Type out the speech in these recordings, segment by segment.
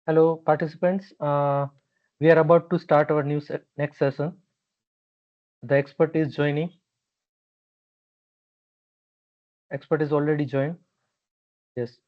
Hello, participants. We are about to start our next session. The expert is joining. Expert is already joined. Yes.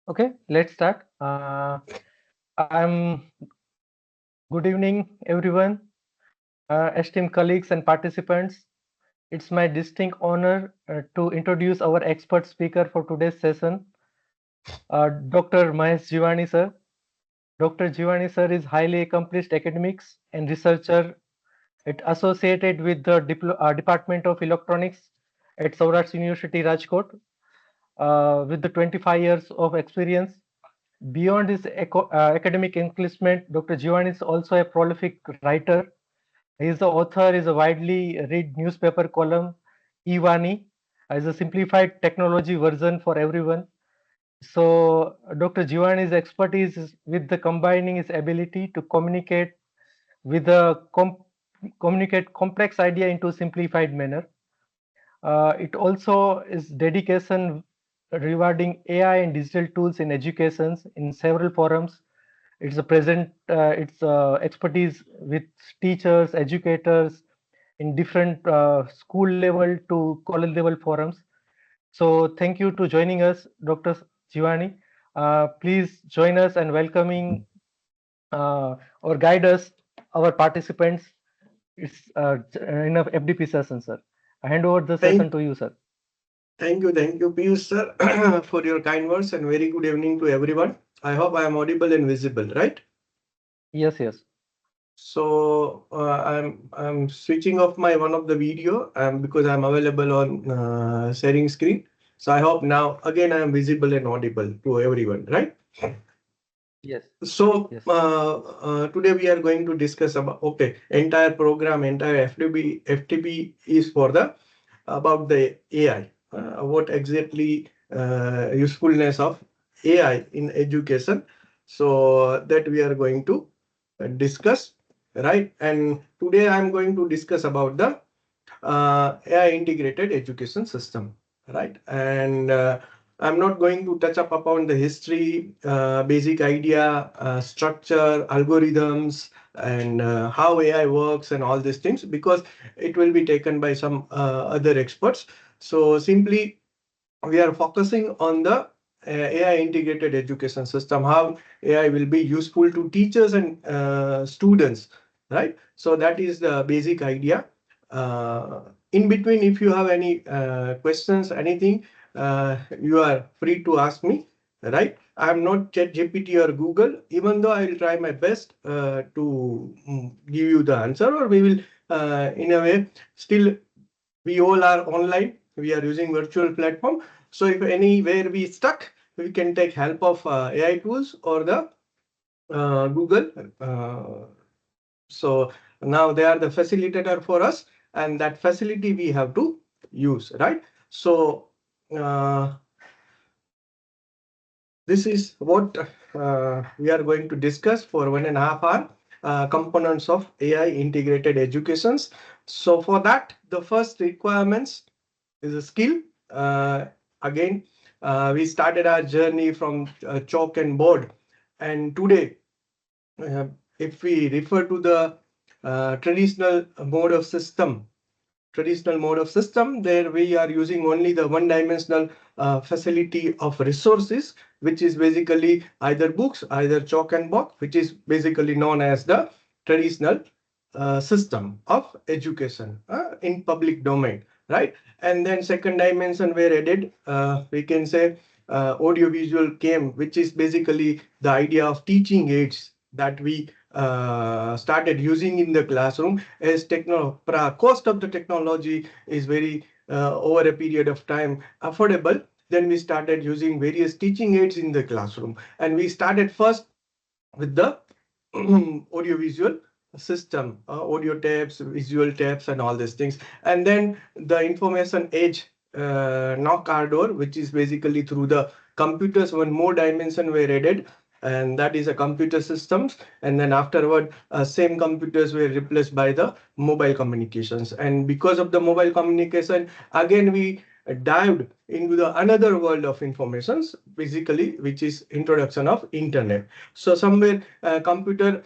Okay, let's start. I'm Good evening, everyone, esteemed colleagues and participants. It's my distinct honor to introduce our expert speaker for today's session, Dr. Jivani sir. Dr. Jivani sir is highly accomplished academics and researcher. It associated with the Department of Electronics at Saurashtra University, Rajkot, with the 25 years of experience. Beyond his academic accomplishment, Dr. Jivani is also a prolific writer. He is the author is a widely read newspaper column, Ivani, as a simplified technology version for everyone. So Dr. Jivani's expertise is with the combining his ability to with a communicate complex idea into simplified manner. It also is dedication rewarding AI and digital tools in educations in several forums. It's a present its expertise with teachers, educators in different school level to college level forums. So thank you to joining us, Dr. Jivani. Please join us and welcoming or guide us, our participants. It's in a FDP session, sir. I hand over the session Thank, to you, sir. thank you, Piyush sir, for your kind words and very good evening to everyone. I hope I am audible and visible, right? Yes, yes. So I'm switching off my one of the video because I'm available on sharing screen. So I hope now again I am visible and audible to everyone, right? Yes, So yes. today we are going to discuss about entire program, entire FTP is for the about the AI. What exactly usefulness of AI in education? So that we are going to discuss, right? And today I'm going to discuss about the AI integrated education system, right? And I'm not going to touch up upon the history, basic idea, structure, algorithms, and how AI works and all these things because it will be taken by some other experts. So simply we are focusing on the AI integrated education system, how AI will be useful to teachers and students, right? So that is the basic idea. In between, if you have any questions, anything, you are free to ask me, right? I'm not ChatGPT or Google, even though I will try my best to give you the answer, or we will, in a way, still we all are online, we are using virtual platform. So if anywhere we stuck, we can take help of AI tools or the Google. So now they are the facilitator for us, and that facility we have to use, right? So uh, this is what we are going to discuss for 1.5 hours, components of AI integrated educations. So for that, the first requirements is a skill. Again, we started our journey from chalk and board. And today, uh, if we refer to the traditional mode of system, there we are using only the one-dimensional facility of resources, which is basically either books, either chalk and board, which is basically known as the traditional system of education in public domain, right? And then second dimension were added, we can say audiovisual came, which is basically the idea of teaching aids that we started using in the classroom, as cost of the technology is very over a period of time affordable, then we started using various teaching aids in the classroom. And we started first with the audiovisual system, audio tapes, visual tapes, and all these things. And then the information age knock our door, which is basically through the computers, one more dimension were added, and that is a computer systems. And then afterward, same computers were replaced by the mobile communications. And because of the mobile communication, again we dived into the another world of informations, basically, which is introduction of internet. So somewhere computer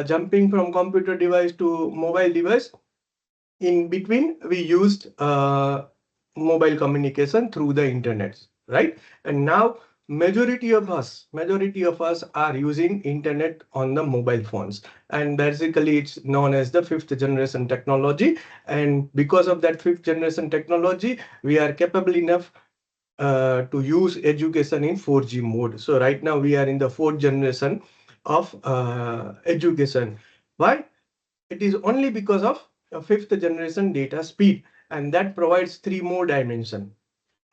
jumping from computer device to mobile device, in between we used mobile communication through the internet, right? And now majority of us are using internet on the mobile phones, and basically it's known as the fifth generation technology. And because of that fifth generation technology, we are capable enough to use education in 4G mode. So right now we are in the fourth generation of education. Why? It is only because of fifth generation data speed, and that provides three more dimensions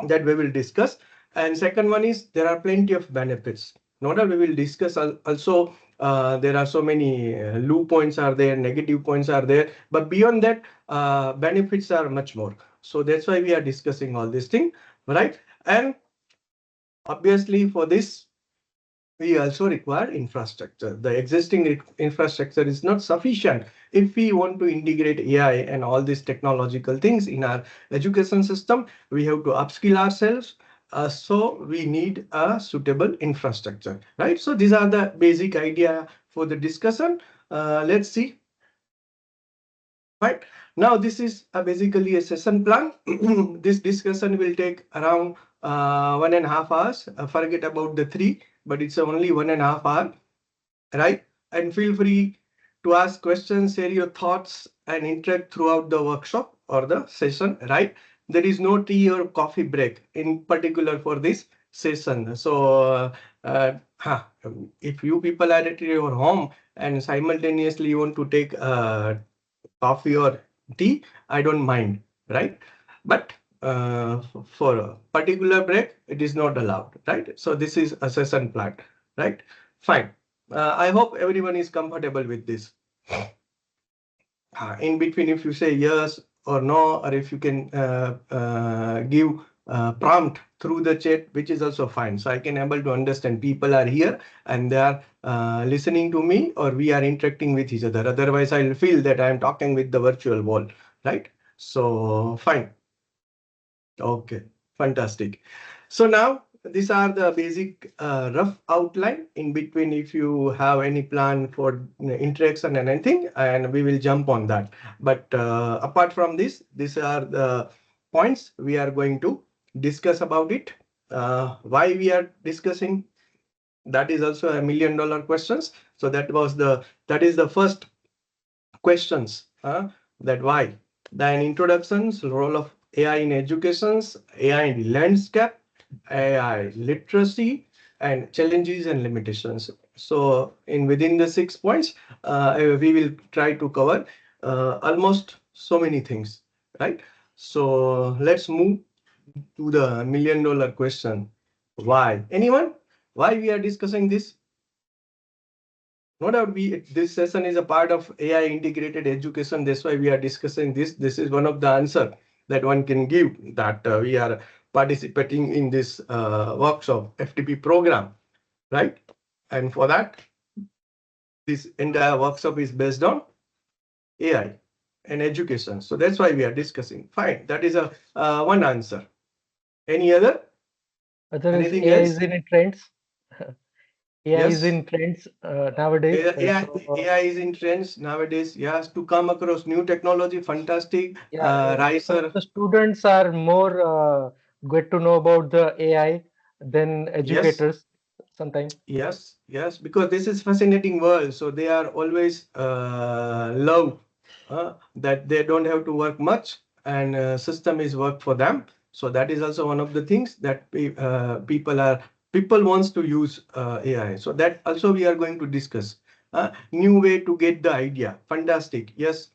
that we will discuss. And second one is there are plenty of benefits. Not that we will discuss also. There are so many loop points are there, negative points are there, but beyond that, benefits are much more. So that's why we are discussing all these things, right? And obviously for this, we also require infrastructure. The existing infrastructure is not sufficient if we want to integrate AI and all these technological things in our education system. We have to upskill ourselves. So we need a suitable infrastructure, right? So these are the basic idea for the discussion. Let's see. Right now, this is basically a session plan. This discussion will take around 1.5 hours. Forget about the 3, but it's only 1.5 hour, right? And feel free to ask questions, share your thoughts, and interact throughout the workshop or the session, right? There is no tea or coffee break in particular for this session. So if you people are at your home and simultaneously you want to take coffee or tea, I don't mind, right? But for a particular break, it is not allowed, right? So this is a session plan, right? Fine. I hope everyone is comfortable with this. In between, if you say yes or no, or if you can give prompt through the chat, which is also fine. So I can able to understand people are here and they are listening to me, or we are interacting with each other. Otherwise, I'll feel that I am talking with the virtual wall, right? So fine. Okay, fantastic. So now these are the basic rough outline. In between, if you have any plan for interaction and anything, and we will jump on that. But apart from this, these are the points we are going to discuss about it. Why we are discussing, that is also $1 million questions. So that is the first questions, that why. Then introductions, role of AI in educations, AI in landscape, AI literacy, and challenges and limitations. So in within the 6 points, we will try to cover almost so many things, right? So let's move to the $1 million question. Why? Anyone? Why we are discussing this? No doubt this session is a part of AI integrated education. That's why we are discussing this. This is one of the answer that one can give, that we are participating in this workshop FDP program, right? And for that, this entire workshop is based on AI and education. So that's why we are discussing. Fine, that is a one answer. Any other? Other is Anything AI else? is in trends. AI is Yes. in trends nowadays. AI is in trends nowadays. Yes, to come across new technology, fantastic. Yeah, so Riser, the students are more get to know about the AI than yes, educators sometimes. yes, because this is fascinating world. So they are always love that they don't have to work much, and system is work for them. So that is also one of the things that people wants to use AI. So that also we are going to discuss. New way to get the idea. Fantastic. Yes.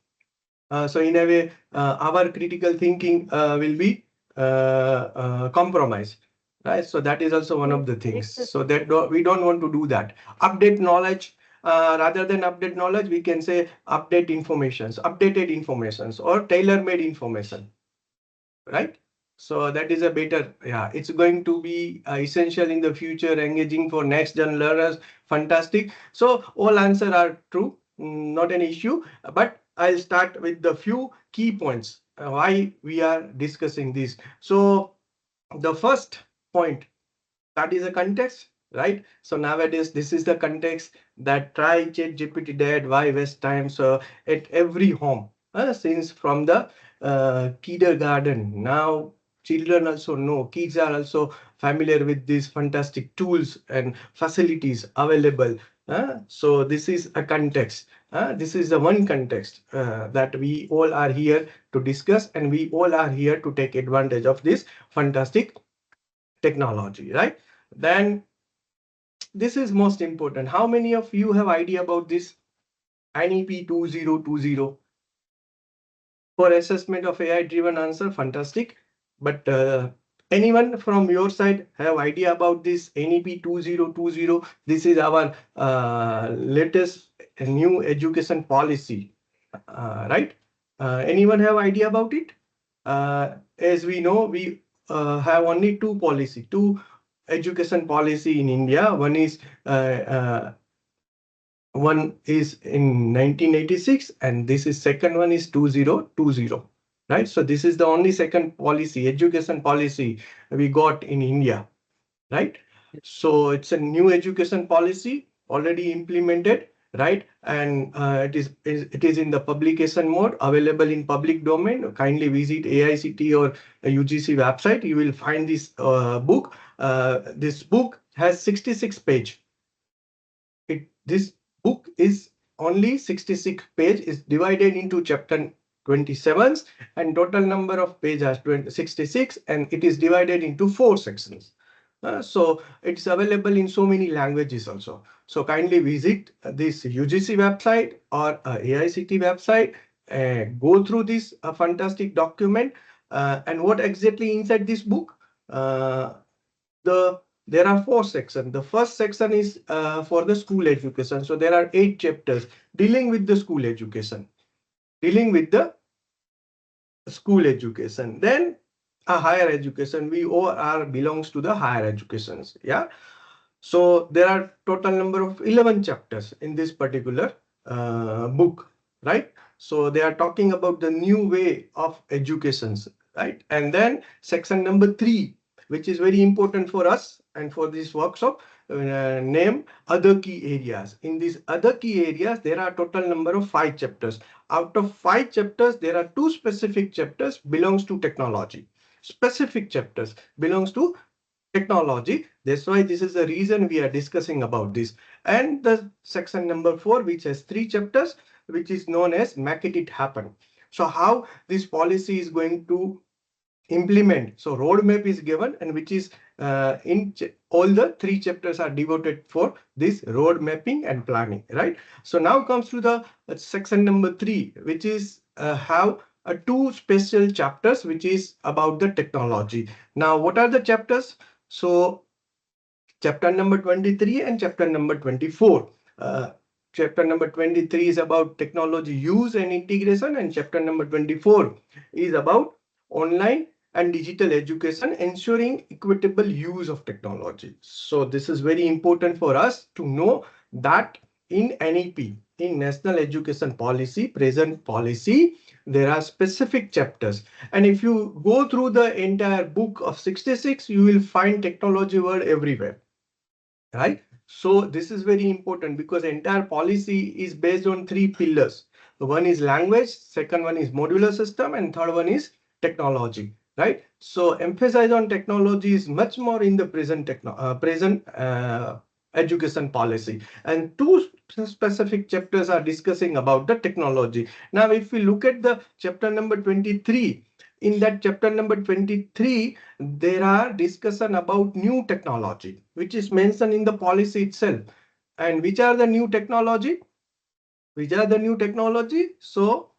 So in a way, our critical thinking will be compromised, right? So that is also one of the things. So that we don't want to do that. Update knowledge. Rather than update knowledge, we can say update informations, updated informations, or tailor-made information, right? So that is a better, yeah, it's going to be essential in the future, engaging for next gen learners. Fantastic. So all answer are true, not an issue, but I'll start with the few key points why we are discussing this. So the first point, that is a context, right? So nowadays this is the context that try chat gpt did why waste time. So at every home, since from the kindergarten, now children also know, kids are also familiar with these fantastic tools and facilities available. So this is a context. This is the one context that we all are here to discuss, and we all are here to take advantage of this fantastic technology, right? Then this is most important. How many of you have idea about this NEP 2020 for assessment of AI driven answer? Fantastic. But anyone from your side have idea about this NEP 2020? This is our latest new education policy, right? Anyone have idea about it? As we know, we have only two education policy in India. One is in 1986, and this is second one is 2020, right? So this is the only second policy, education policy we got in India, right? So it's a new education policy already implemented, right? And it is in the publication mode, available in public domain. Kindly visit AICT or UGC website. You will find this book. This book has 66 page. This book is only 66 page, is divided into chapter 27, and total number of pages are 66, and it is divided into 4 sections. So it's available in so many languages also. So kindly visit this UGC website or AICT website, go through this fantastic document. And what exactly inside this book? There are 4 sections. The first section is for the school education. So there are 8 chapters dealing with the school education, dealing with the school education. Then a higher education. We all are belongs to the higher educations. Yeah. So there are total number of 11 chapters in this particular book, right? So they are talking about the new way of educations, right? And then section number 3, which is very important for us and for this workshop, name other key areas. In these other key areas, there are total number of 5 chapters. Out of 5 chapters, there are 2 specific chapters belongs to technology. Specific chapters belongs to technology. That's why this is the reason we are discussing about this. And the section number 4, which has 3 chapters, which is known as Make It Happen. So how this policy is going to implement. So roadmap is given, and which is all the 3 chapters are devoted for this road mapping and planning, right? So now comes to the section number 3, which is have 2 special chapters, which is about the technology. Now, what are the chapters? So chapter number 23 and chapter number 24. Chapter number 23 is about technology use and integration, and chapter number 24 is about online and digital education, ensuring equitable use of technology. So this is very important for us to know that in NEP, in National Education Policy, present policy, there are specific chapters. And if you go through the entire book of 66, you will find technology word everywhere, right? So this is very important because entire policy is based on 3 pillars. One is language, second one is modular system, and third one is technology, right? So emphasis on technology is much more in the present education policy, and 2 specific chapters are discussing about the technology. Now, if we look at the chapter number 23, in that chapter number 23, there are discussion about new technology, which is mentioned in the policy itself. And which are the new technology? Which are the new technology? So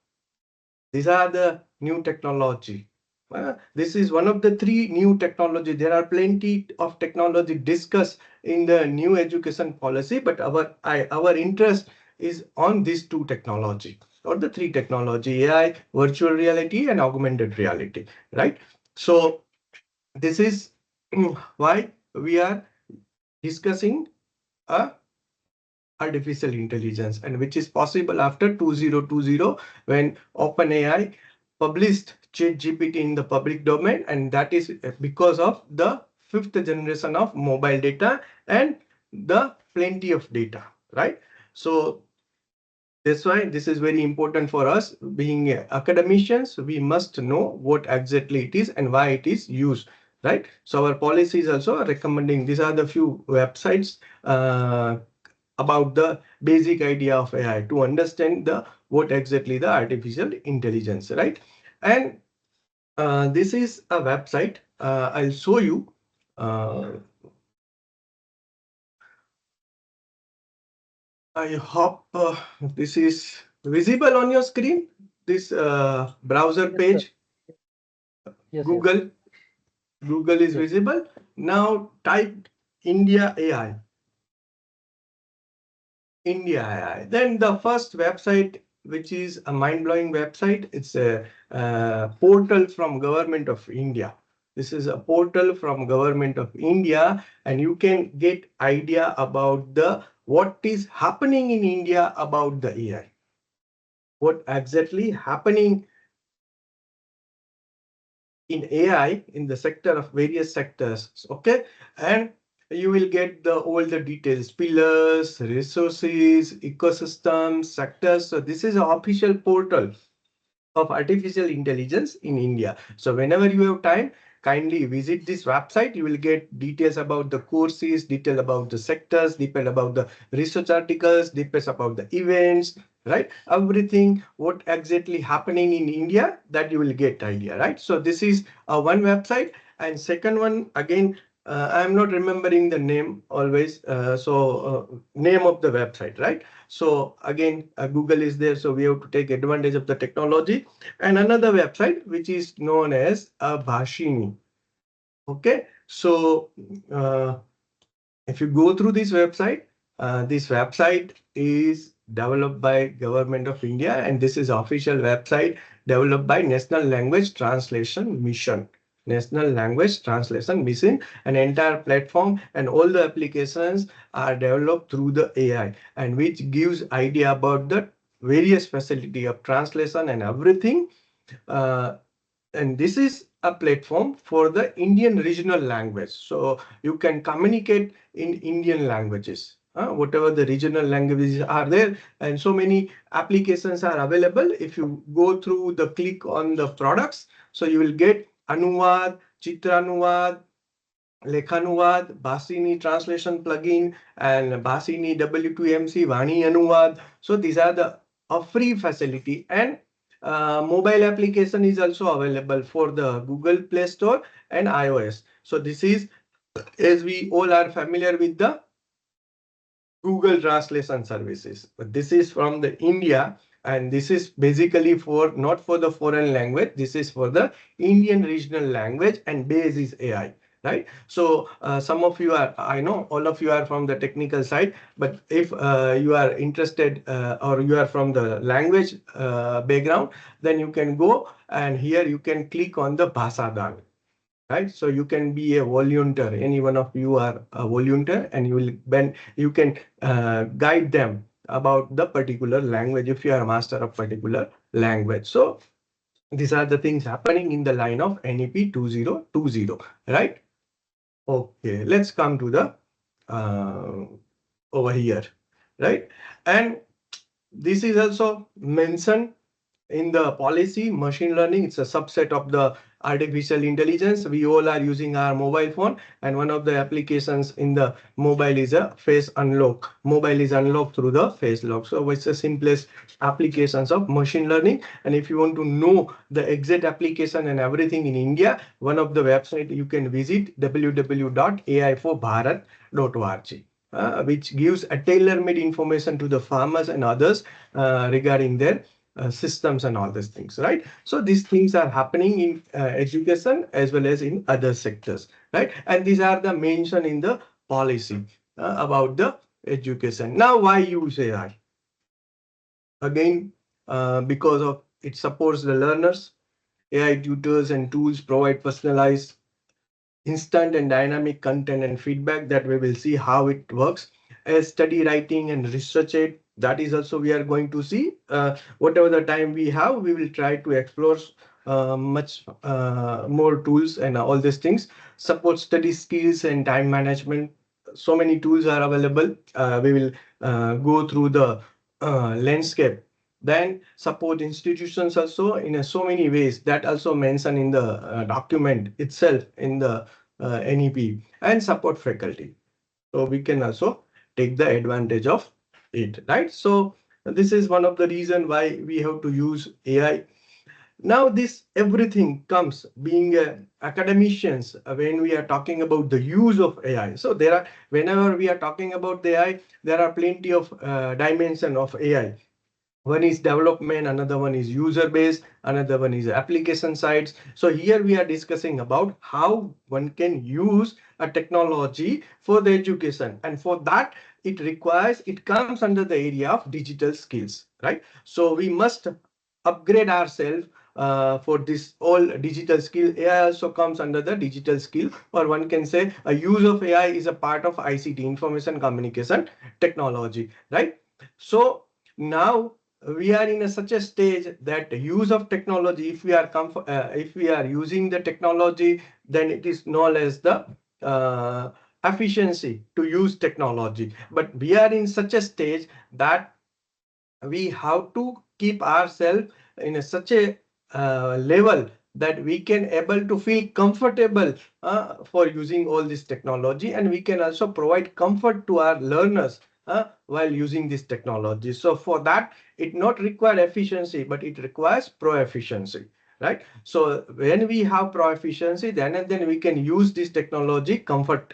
these are the new technology. This is one of the three new technology. There are plenty of technology discussed in the new education policy, but our interest is on these two technology or the three technology: AI, virtual reality, and augmented reality. Right. So this is why we are discussing a artificial intelligence, and which is possible after 2020 when OpenAI published ChatGPT in the public domain, and that is because of the fifth generation of mobile data and the plenty of data, right? So that's why this is very important for us. Being academicians, we must know what exactly it is and why it is used, right? So our policies also are recommending, these are the few websites about the basic idea of AI to understand the what exactly the artificial intelligence, right? And this is a website. I'll show you. I hope this is visible on your screen. This browser Yes, sir. page, Yes, yes. Google. Google is Yes. visible. Now type India AI. India AI. Then the first website, which is a mind-blowing website, it's a portal from Government of India. This is a portal from Government of India, and you can get idea about the what is happening in India about the AI. What exactly happening in AI in the sector of various sectors. Okay, and you will get all the details: pillars, resources, ecosystems, sectors. So this is an official portal of artificial intelligence in India. So whenever you have time, kindly visit this website. You will get details about the courses, detail about the sectors, detail about the research articles, details about the events, right? Everything what exactly happening in India, that you will get idea, right? So this is one website. And second one, again, I'm not remembering the name always. Name of the website, right? So again, Google is there, so we have to take advantage of the technology. And another website which is known as Bhashini. Okay, so if you go through this website is developed by Government of India, and this is official website developed by National Language Translation Mission. National Language Translation Mission, an entire platform, and all the applications are developed through the AI, and which gives idea about the various facility of translation and everything. Uh, and this is a platform for the Indian regional language. So you can communicate in Indian languages, whatever the regional languages are there. And so many applications are available. If you go through the click on the products, so you will get Anuvad, Chitranuvad, Lekhanuvad, Bhasini translation plugin, and Bhasini W2MC Vani Anuvad. So these are the a free facility, and mobile application is also available for the Google Play Store and iOS. So this is, as we all are familiar with the Google Translation services. But this is from the India, and this is basically for not for the foreign language. This is for the Indian regional language, and base is AI. Right. So some of you are, I know all of you are from the technical side, but if you are interested or you are from the language background, then you can go and here you can click on the Bhasadan, right? So you can be a volunteer. Any one of you are a volunteer, and you can guide them about the particular language if you are a master of particular language. So these are the things happening in the line of NEP 2020, right? Okay, let's come to the uh, over here, right? And this is also mentioned in the policy. Machine learning, it's a subset of the artificial intelligence. We all are using our mobile phone, and one of the applications in the mobile is a face unlock. Mobile is unlocked through the face lock. So it's the simplest applications of machine learning. And if you want to know the exact application and everything in India, one of the website you can visit, www.aiforbharat.org. which gives a tailor-made information to the farmers and others regarding their systems and all these things, right? So these things are happening in education as well as in other sectors, right? And these are the mention in the policy about the education. Now, why use AI? Again, because of it supports the learners. AI tutors and tools provide personalized, instant and dynamic content and feedback that we will see how it works as study writing and research aid. That is also we are going to see whatever the time we have, we will try to explore much more tools and all these things. Support study skills and time management. So many tools are available. We will go through the landscape. Then support institutions also in so many ways that also mentioned in the document itself in the NEP, and support faculty. So we can also take the advantage of it, right? So this is one of the reason why we have to use AI. Now this everything comes being academicians when we are talking about the use of AI. So there are, whenever we are talking about the AI, there are plenty of dimension of AI. One is development, another one is user base, another one is application sites. So here we are discussing about how one can use a technology for the education, and for that it comes under the area of digital skills, right? So we must upgrade ourselves for this all digital skill. AI also comes under the digital skill, or one can say a use of AI is a part of ICT, information communication technology, right? So now we are in such a stage that use of technology, if we are using the technology, then it is known as the uh, efficiency to use technology. But we are in such a stage that we have to keep ourselves in such a level that we can able to feel comfortable for using all this technology, and we can also provide comfort to our learners while using this technology. So for that, it not require efficiency, but it requires pro-efficiency, right? So when we have pro-efficiency, then we can use this technology comfort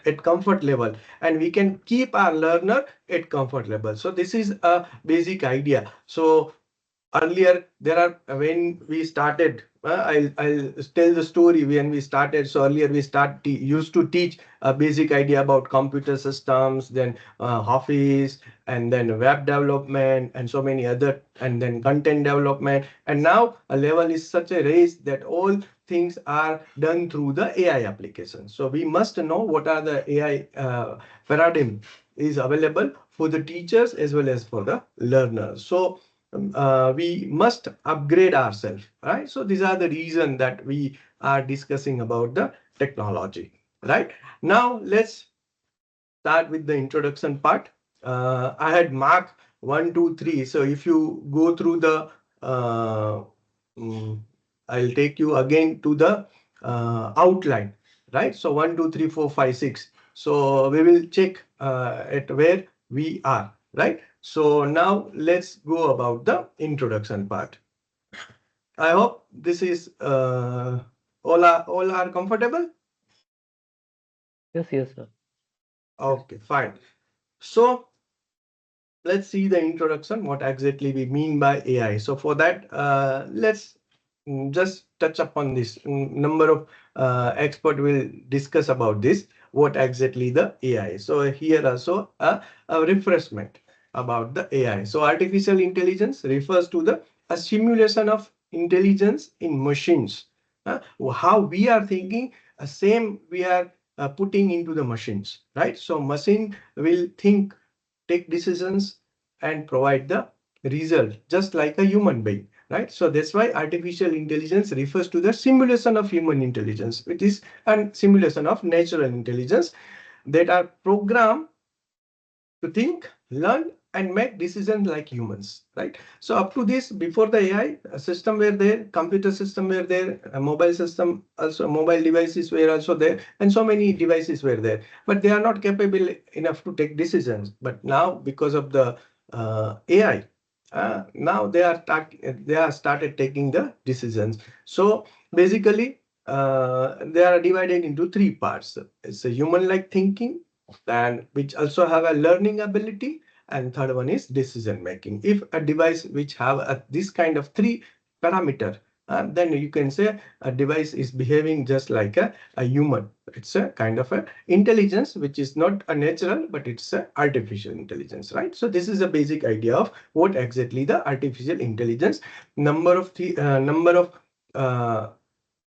level, and we can keep our learner at comfort level. So this is a basic idea. So earlier there are, when we started, I'll tell the story when we started. So earlier we used to teach a basic idea about computer systems, then office, and then web development, and so many other, and then content development. And now a level is such a race that all things are done through the AI application. So we must know what are the AI paradigm is available for the teachers as well as for the learners. So we must upgrade ourselves, right? So these are the reason that we are discussing about the technology, right? Now let's start with the introduction part. I had marked 1, 2, 3. So if you go through the, uh, mm, I'll take you again to the outline, right? So 1, 2, 3, 4, 5, 6. So we will check at where we are, right? So now let's go about the introduction part. I hope this is all are comfortable. Yes, yes, sir. Yes. Okay, fine. So let's see the introduction, what exactly we mean by AI. So for that, let's just touch upon this. Number of expert will discuss about this, what exactly the AI. So here also a refreshment about the AI. So artificial intelligence refers to the a simulation of intelligence in machines. How we are thinking, same we are putting into the machines, right? So machine will think, take decisions, and provide the result just like a human being, right? So that's why artificial intelligence refers to the simulation of human intelligence. It is a simulation of natural intelligence that are programmed to think, learn, and make decisions like humans, right? So up to this, before the AI, system were there, computer system were there, a mobile system, also mobile devices were also there, and so many devices were there, but they are not capable enough to take decisions. But now, because of the AI, now they are started taking the decisions. So basically, they are divided into three parts. It's a human-like thinking, and which also have a learning ability. And third one is decision making. If a device which have this kind of three parameter, then you can say a device is behaving just like a human. It's a kind of a intelligence which is not a natural, but it's a artificial intelligence, right? So this is a basic idea of what exactly the artificial intelligence. Number of uh,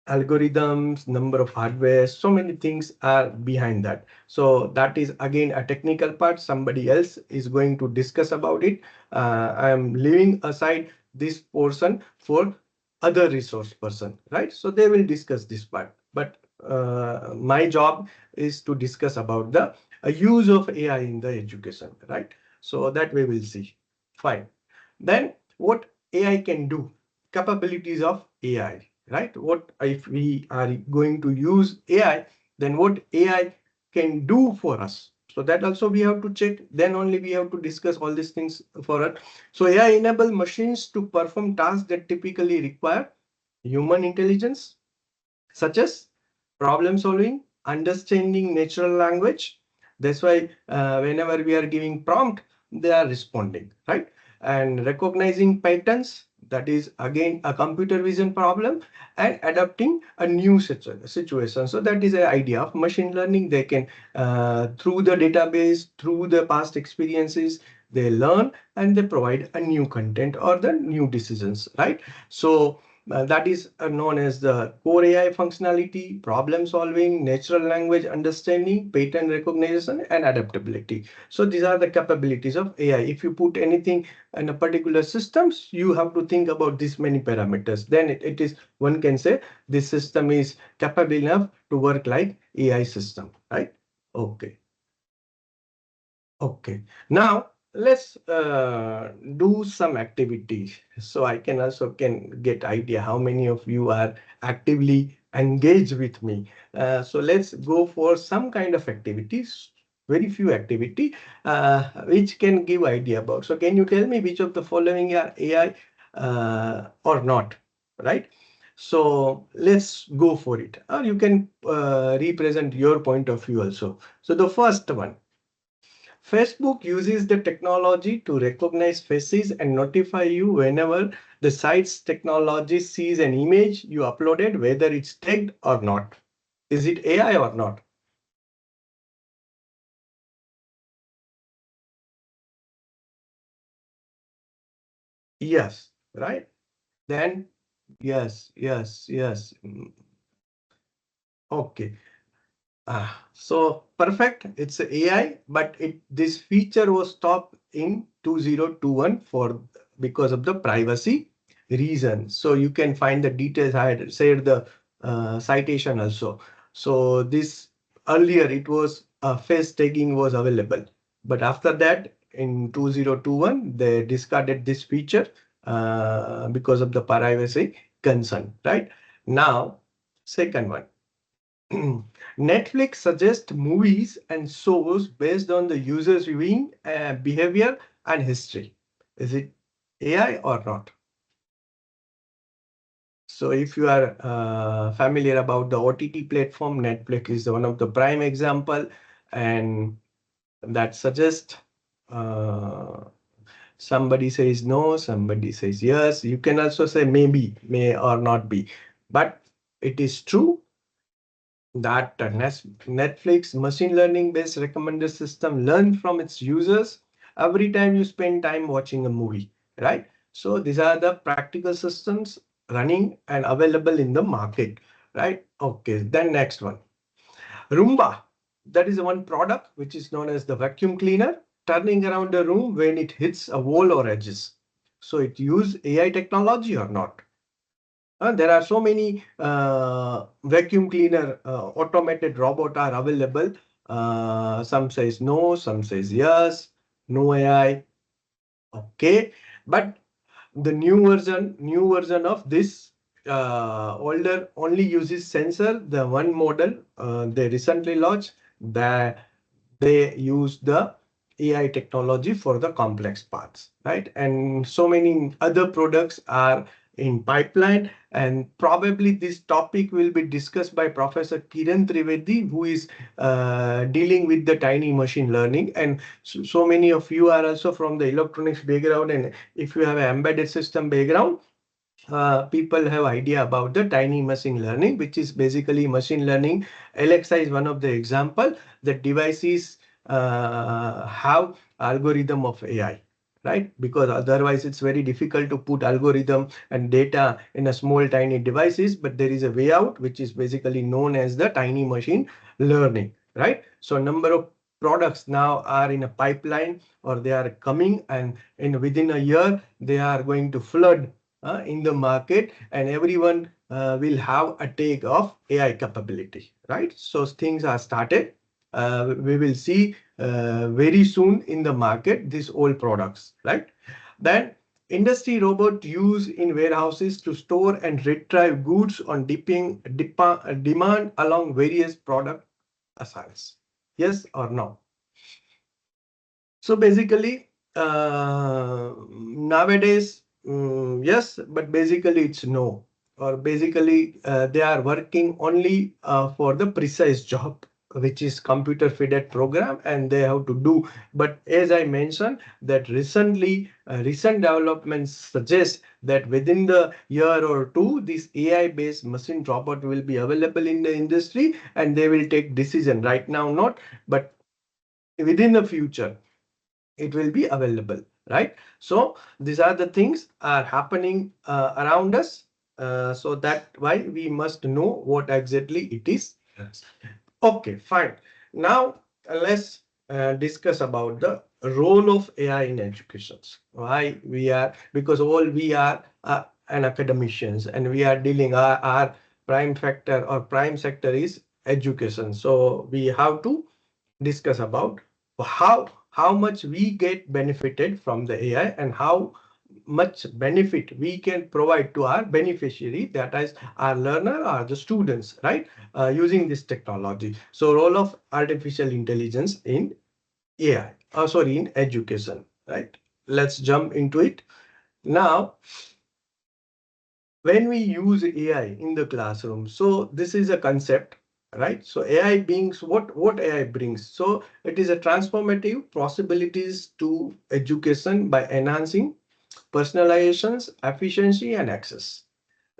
algorithms, number of hardware, so many things are behind that. So that is again a technical part. Somebody else is going to discuss about it. I am leaving aside this portion for other resource person, right? So they will discuss this part. But my job is to discuss about the use of AI in the education, right? So that we will see. Fine. Then what AI can do, capabilities of AI, right? What if we are going to use AI, then what AI can do for us? So that also we have to check. Then only we have to discuss all these things for it. So AI enable machines to perform tasks that typically require human intelligence, such as problem solving, understanding natural language. That's why whenever we are giving prompt, they are responding, right? And recognizing patterns, that is again a computer vision problem, and adapting a new situation. So that is an idea of machine learning. They can, through the database, through the past experiences, they learn and they provide a new content or the new decisions, right? So that is known as the core AI functionality, problem solving, natural language understanding, pattern recognition, and adaptability. So these are the capabilities of AI. If you put anything in a particular systems, you have to think about this many parameters. Then it is, one can say this system is capable enough to work like AI system, right? Okay. Okay, now let's do some activities. So I can also can get idea how many of you are actively engaged with me. So let's go for some kind of activities, very few activity, which can give idea about. So can you tell me which of the following are AI or not, right? So let's go for it. Or you can represent your point of view also. So the first one, Facebook uses the technology to recognize faces and notify you whenever the site's technology sees an image you uploaded, whether it's tagged or not. Is it AI or not? Yes, right? Then, yes, yes, yes. Okay. So perfect. It's a AI, but this feature was stopped in 2021 for because of the privacy reason. So you can find the details. I had said the citation also. So this earlier it was face tagging was available, but after that in 2021 they discarded this feature because of the privacy concern. Right now, second one. Netflix suggests movies and shows based on the user's viewing behavior and history. Is it AI or not? So if you are familiar about the OTT platform, Netflix is one of the prime example, and that suggests uh, somebody says no, somebody says yes. You can also say maybe, may or not be, but it is true that Netflix machine learning based recommender system learn from its users every time you spend time watching a movie, right? So these are the practical systems running and available in the market, right? Okay, then next one. Roomba. That is one product which is known as the vacuum cleaner, turning around a room when it hits a wall or edges. So it use AI technology or not? There are so many vacuum cleaner automated robot are available. Some says no, some says yes, no AI. Okay, but the new version of this older only uses sensor. The one model they recently launched, that they use the AI technology for the complex parts, right? And so many other products are in pipeline, and probably this topic will be discussed by Professor Kiran Trivedi, who is dealing with the tiny machine learning. And so many of you are also from the electronics background, and if you have an embedded system background, people have idea about the tiny machine learning, which is basically machine learning. Alexa is one of the example. The devices have algorithm of AI, right? Because otherwise it's very difficult to put algorithm and data in a small tiny devices, but there is a way out, which is basically known as the tiny machine learning, right? So number of products now are in a pipeline, or they are coming, and in within a year they are going to flood in the market, and everyone will have a take of AI capability, right? So things are started. We will see very soon in the market these old products, right? Then industry robot used in warehouses to store and retrieve goods on demand along various product aisles. Yes or no? So basically, nowadays, yes, but basically it's no. Or basically, they are working only for the precise job, which is computer fed program, and they have to do. But as I mentioned, that recently, recent developments suggest that within the year or two, this AI-based machine robot will be available in the industry, and they will take decision. Right now, not, but within the future it will be available, right? So these are the things are happening around us, so that why we must know what exactly it is. Yes. Okay, fine. Now let's discuss about the role of AI in education. Why we are, because all we are an academicians, and we are dealing our prime factor or prime sector is education. So we have to discuss about how much we get benefited from the AI, and how much benefit we can provide to our beneficiary, that is our learner or the students, right? Using this technology. So role of artificial intelligence in AI, sorry, in education, right? Let's jump into it. Now, when we use AI in the classroom, so this is a concept, right? So AI brings what AI brings. So it is a transformative possibilities to education by enhancing personalizations, efficiency, and access,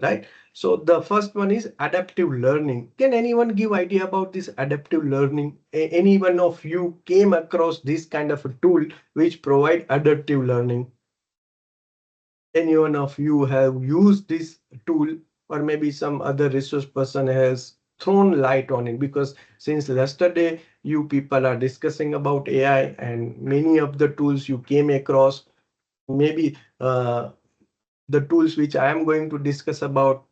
right? So the first one is adaptive learning. Can anyone give idea about this adaptive learning? Any one of you came across this kind of a tool which provide adaptive learning? Any one of you have used this tool, or maybe some other resource person has thrown light on it? Because since yesterday you people are discussing about AI, and many of the tools you came across, maybe the tools which I am going to discuss about,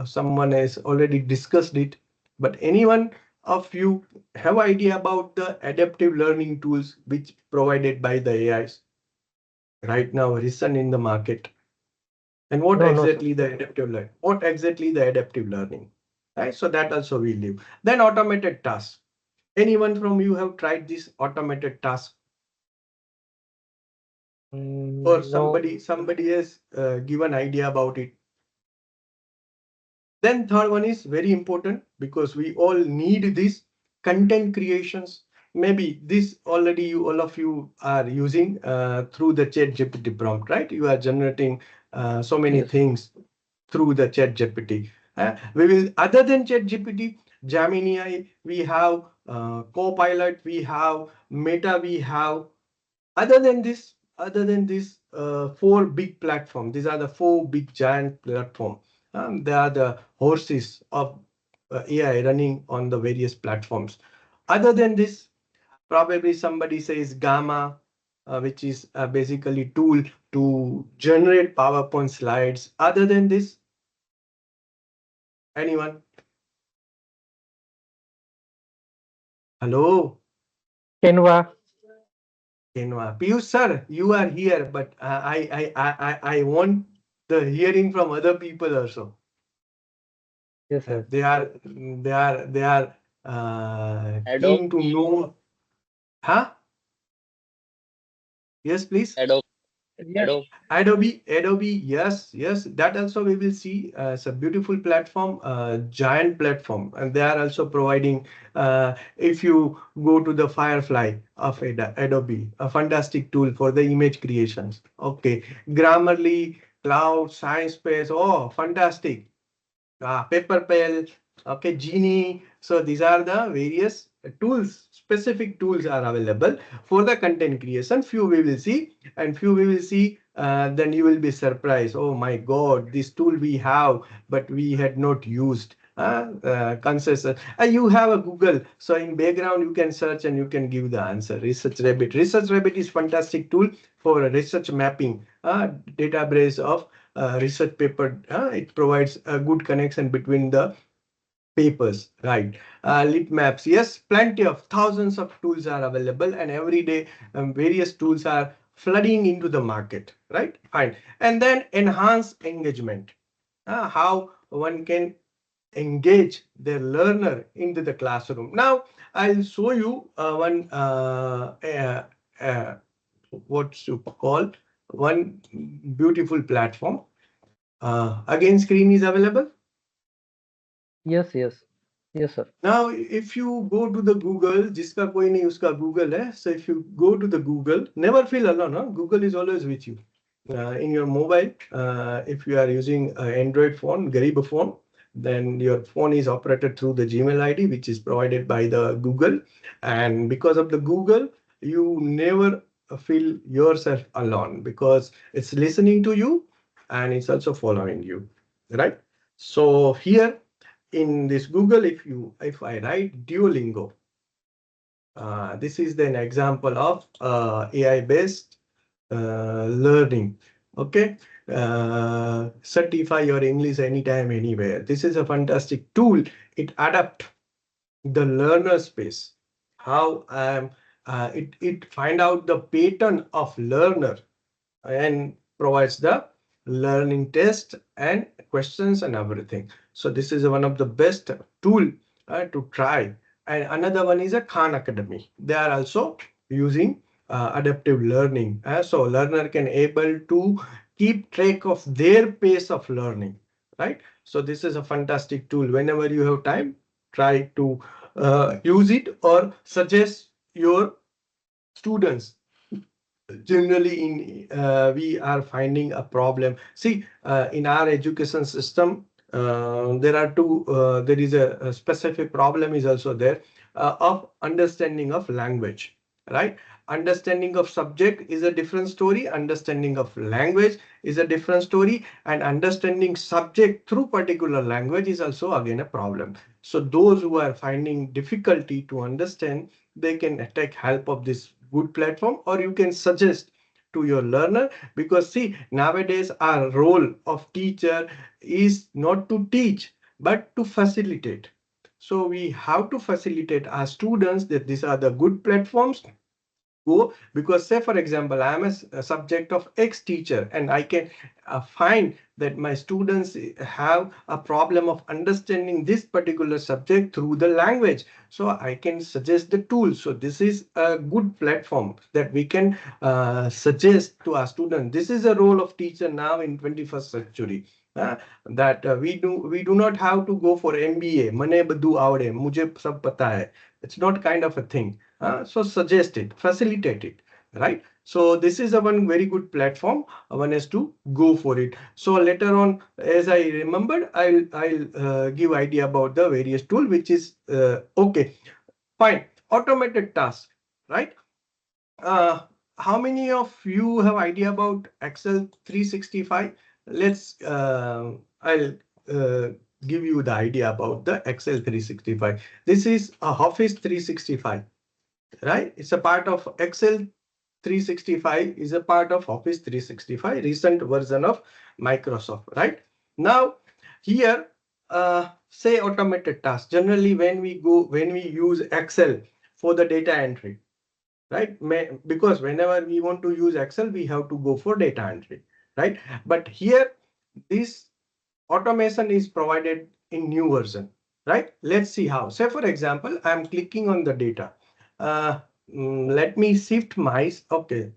someone has already discussed it. But anyone of you have idea about the adaptive learning tools which provided by the AIs right now recent in the market? And what No, no, sir. exactly the adaptive learning? What exactly the adaptive learning? Right. So that also we leave. Then automated tasks. Anyone from you have tried this automated task, or No. somebody has given idea about it? Then third one is very important, because we all need this content creations. Maybe this already you all of you are using through the chat GPT prompt, right? You are generating so many Yes. things through the chat GPT. We will, other than chat GPT, Gemini, we have Copilot, we have Meta, we have, other than this, four big platforms. These are the four big giant platforms. They are the horses of AI running on the various platforms. Other than this, probably somebody says Gamma, which is basically tool to generate PowerPoint slides. Other than this, anyone? Hello, Canva. Kenwa. Piyush sir, you are here, but I want the hearing from other people also. Yes, sir. They are Adobe, keen to know. Huh? Yes, please. Adobe, Yes, Adobe, yes, yes, that also we will see. It's a beautiful platform, giant platform, and they are also providing. If you go to the Firefly of Adobe, a fantastic tool for the image creations. Okay, Grammarly, Cloud, Sciencebase, oh, fantastic. Paperpel, okay, Genie. So these are the various tools, specific tools are available for the content creation. Few we will see, and few we will see. Then you will be surprised. Oh my God, this tool we have, but we had not used. Consensus. You have a Google, so in background you can search and you can give the answer. Research Rabbit. Research Rabbit is fantastic tool for research mapping, database of research paper. It provides a good connection between the papers, right? Lit maps, yes, plenty of thousands of tools are available, and every day various tools are flooding into the market, right? Fine. And then enhance engagement. How one can engage their learner into the classroom. Now, I'll show you one what you call one beautiful platform. Again, screen is available. yes, yes, yes, sir. Now, if you go to the Google, जिसका कोई नहीं उसका Google है. So if you go to the Google, never feel alone. Huh? Google is always with you. In your mobile, if you are using an Android phone, Garib phone, then your phone is operated through the Gmail ID, which is provided by the Google. And because of the Google, you never feel yourself alone because it's listening to you and it's also following you, right? So here in this Google, if I write Duolingo, this is an example of AI based learning. Okay, certify your English anytime, anywhere. This is a fantastic tool. It adapts the learner space. How it find out the pattern of learner and provides the learning test and questions and everything. So this is one of the best tool to try. And another one is a Khan Academy. They are also using adaptive learning. So learner can able to keep track of their pace of learning, right? So this is a fantastic tool. Whenever you have time, try to use it or suggest your students. Generally in we are finding a problem. See, in our education system, there is a specific problem is also there of understanding of language, right? Understanding of subject is a different story, understanding of language is a different story, and understanding subject through particular language is also again a problem. So those who are finding difficulty to understand, they can take help of this good platform, or you can suggest to your learner. Because see, nowadays our role of teacher is not to teach but to facilitate. So we have to facilitate our students that these are the good platforms. Go, because say for example I am a subject of X teacher and I can find that my students have a problem of understanding this particular subject through the language, so I can suggest the tool. So this is a good platform that we can suggest to our students. This is a role of teacher now in 21st century. uh, that we do not have to go for MBA. Mane badu avade, mujhe sab pata hai. It's not kind of a thing. So suggest it, facilitate it, right? So this is a one very good platform. One has to go for it. So later on, as I remembered, I'll give idea about the various tool, which is okay, fine. Automated task, right? uh, how many of you have idea about Excel 365? Let's I'll uh, give you the idea about the Excel 365. This is a Office 365, right? It's a part of Excel 365 is a part of Office 365, recent version of Microsoft, right? Now, here, say automated tasks. Generally, when we use Excel for the data entry, right? Because whenever we want to use Excel, we have to go for data entry, right? But here, this automation is provided in new version, right? Let's see how. Say, for example, I'm clicking on the data. Let me shift my, okay.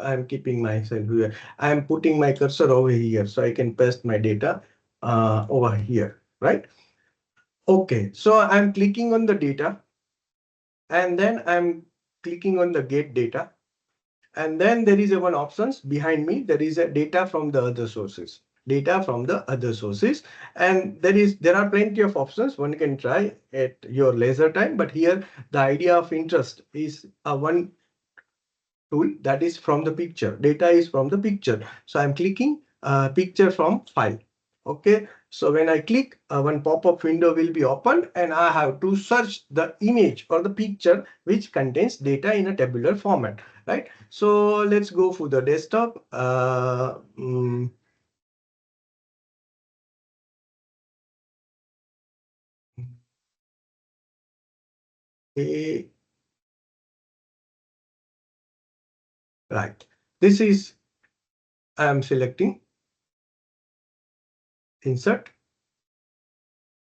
I'm keeping myself here. I'm putting my cursor over here so I can paste my data over here, right? Okay, so I'm clicking on the data and then I'm clicking on the get data. And then there is a one options behind me. There is a data from the other sources, data from the other sources. And there are plenty of options one can try at your leisure time. But here the idea of interest is a one tool that is from the picture. Data is from the picture. So I'm clicking picture from file. Okay. So when I click, one pop-up window will be opened and I have to search the image or the picture which contains data in a tabular format, right? So let's go for the desktop. Okay, right. This is, I am selecting insert.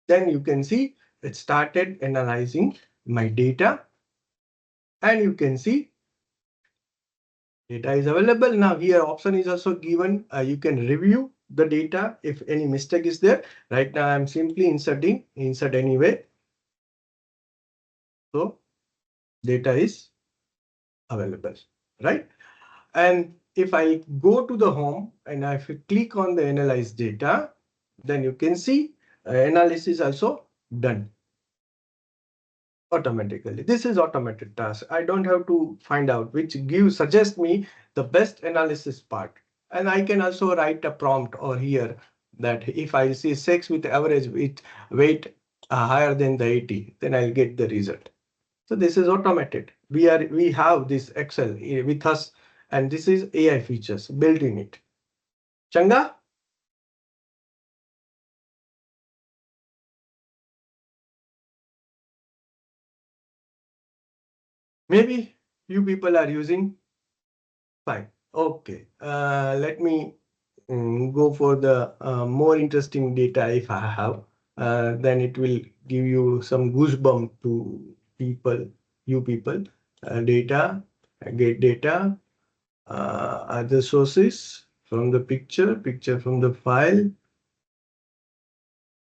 Then you can see it started analyzing my data and you can see data is available. Now here option is also given. You can review the data if any mistake is there. Right now I'm simply inserting insert anyway. So data is available, right? And if I go to the home and if you click on the analyze data, then you can see analysis also done automatically. This is automated task. I don't have to find out, which suggest me the best analysis part. And I can also write a prompt or here that if I see sex with average weight higher than the 80, then I'll get the result. So this is automated. We have this Excel with us, and this is AI features built in it. Changa? Maybe you people are using. Fine. Okay. Let me go for the more interesting data if I have. Then it will give you some goosebump to people, you people. Data, get data, other sources from the picture from the file.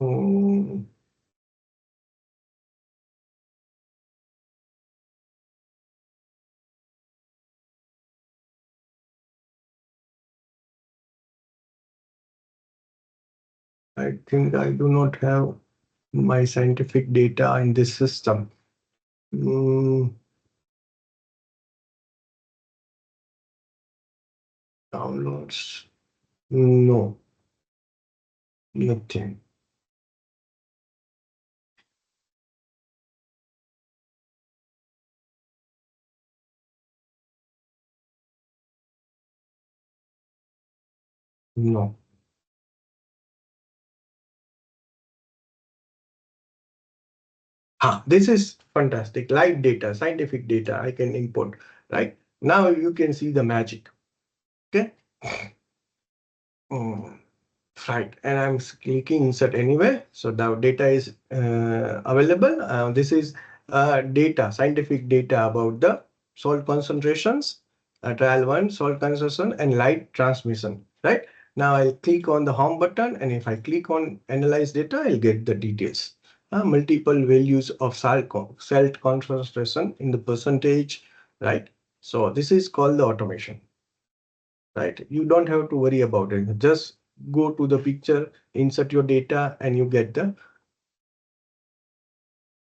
Hmm, I think I do not have my scientific data in this system. Hmm, downloads. No, nothing. No. This is fantastic. Live data, scientific data I can import, right? Now you can see the magic. Okay. Mm, right. And I'm clicking insert anyway. So the data is available. This is data, scientific data about the salt concentrations, trial one, salt concentration and light transmission, right? Now I'll click on the home button. And if I click on analyze data, I'll get the details. Multiple values of salt concentration in the percentage, right? So this is called the automation, right? You don't have to worry about it. Just go to the picture, insert your data, and you get the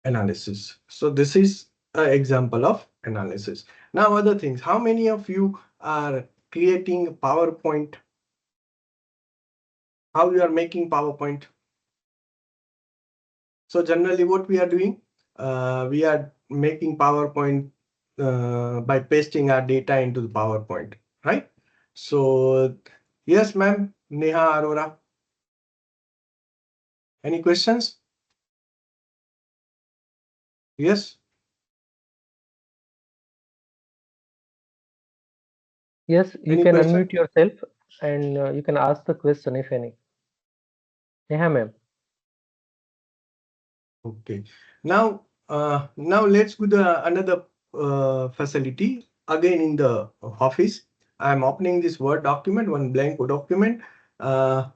analysis. So this is an example of analysis. Now, other things. How many of you are creating PowerPoint? How you are making PowerPoint? So generally what we are doing, we are making PowerPoint by pasting our data into the PowerPoint, right? So yes, ma'am, Neha Arora. Any questions? Yes. Yes, you Any can question? unmute yourself and you can ask the question if any. Yeah, ma'am. Okay. Now let's go to another facility again in the office. I'm opening this Word document, one blank document. I'm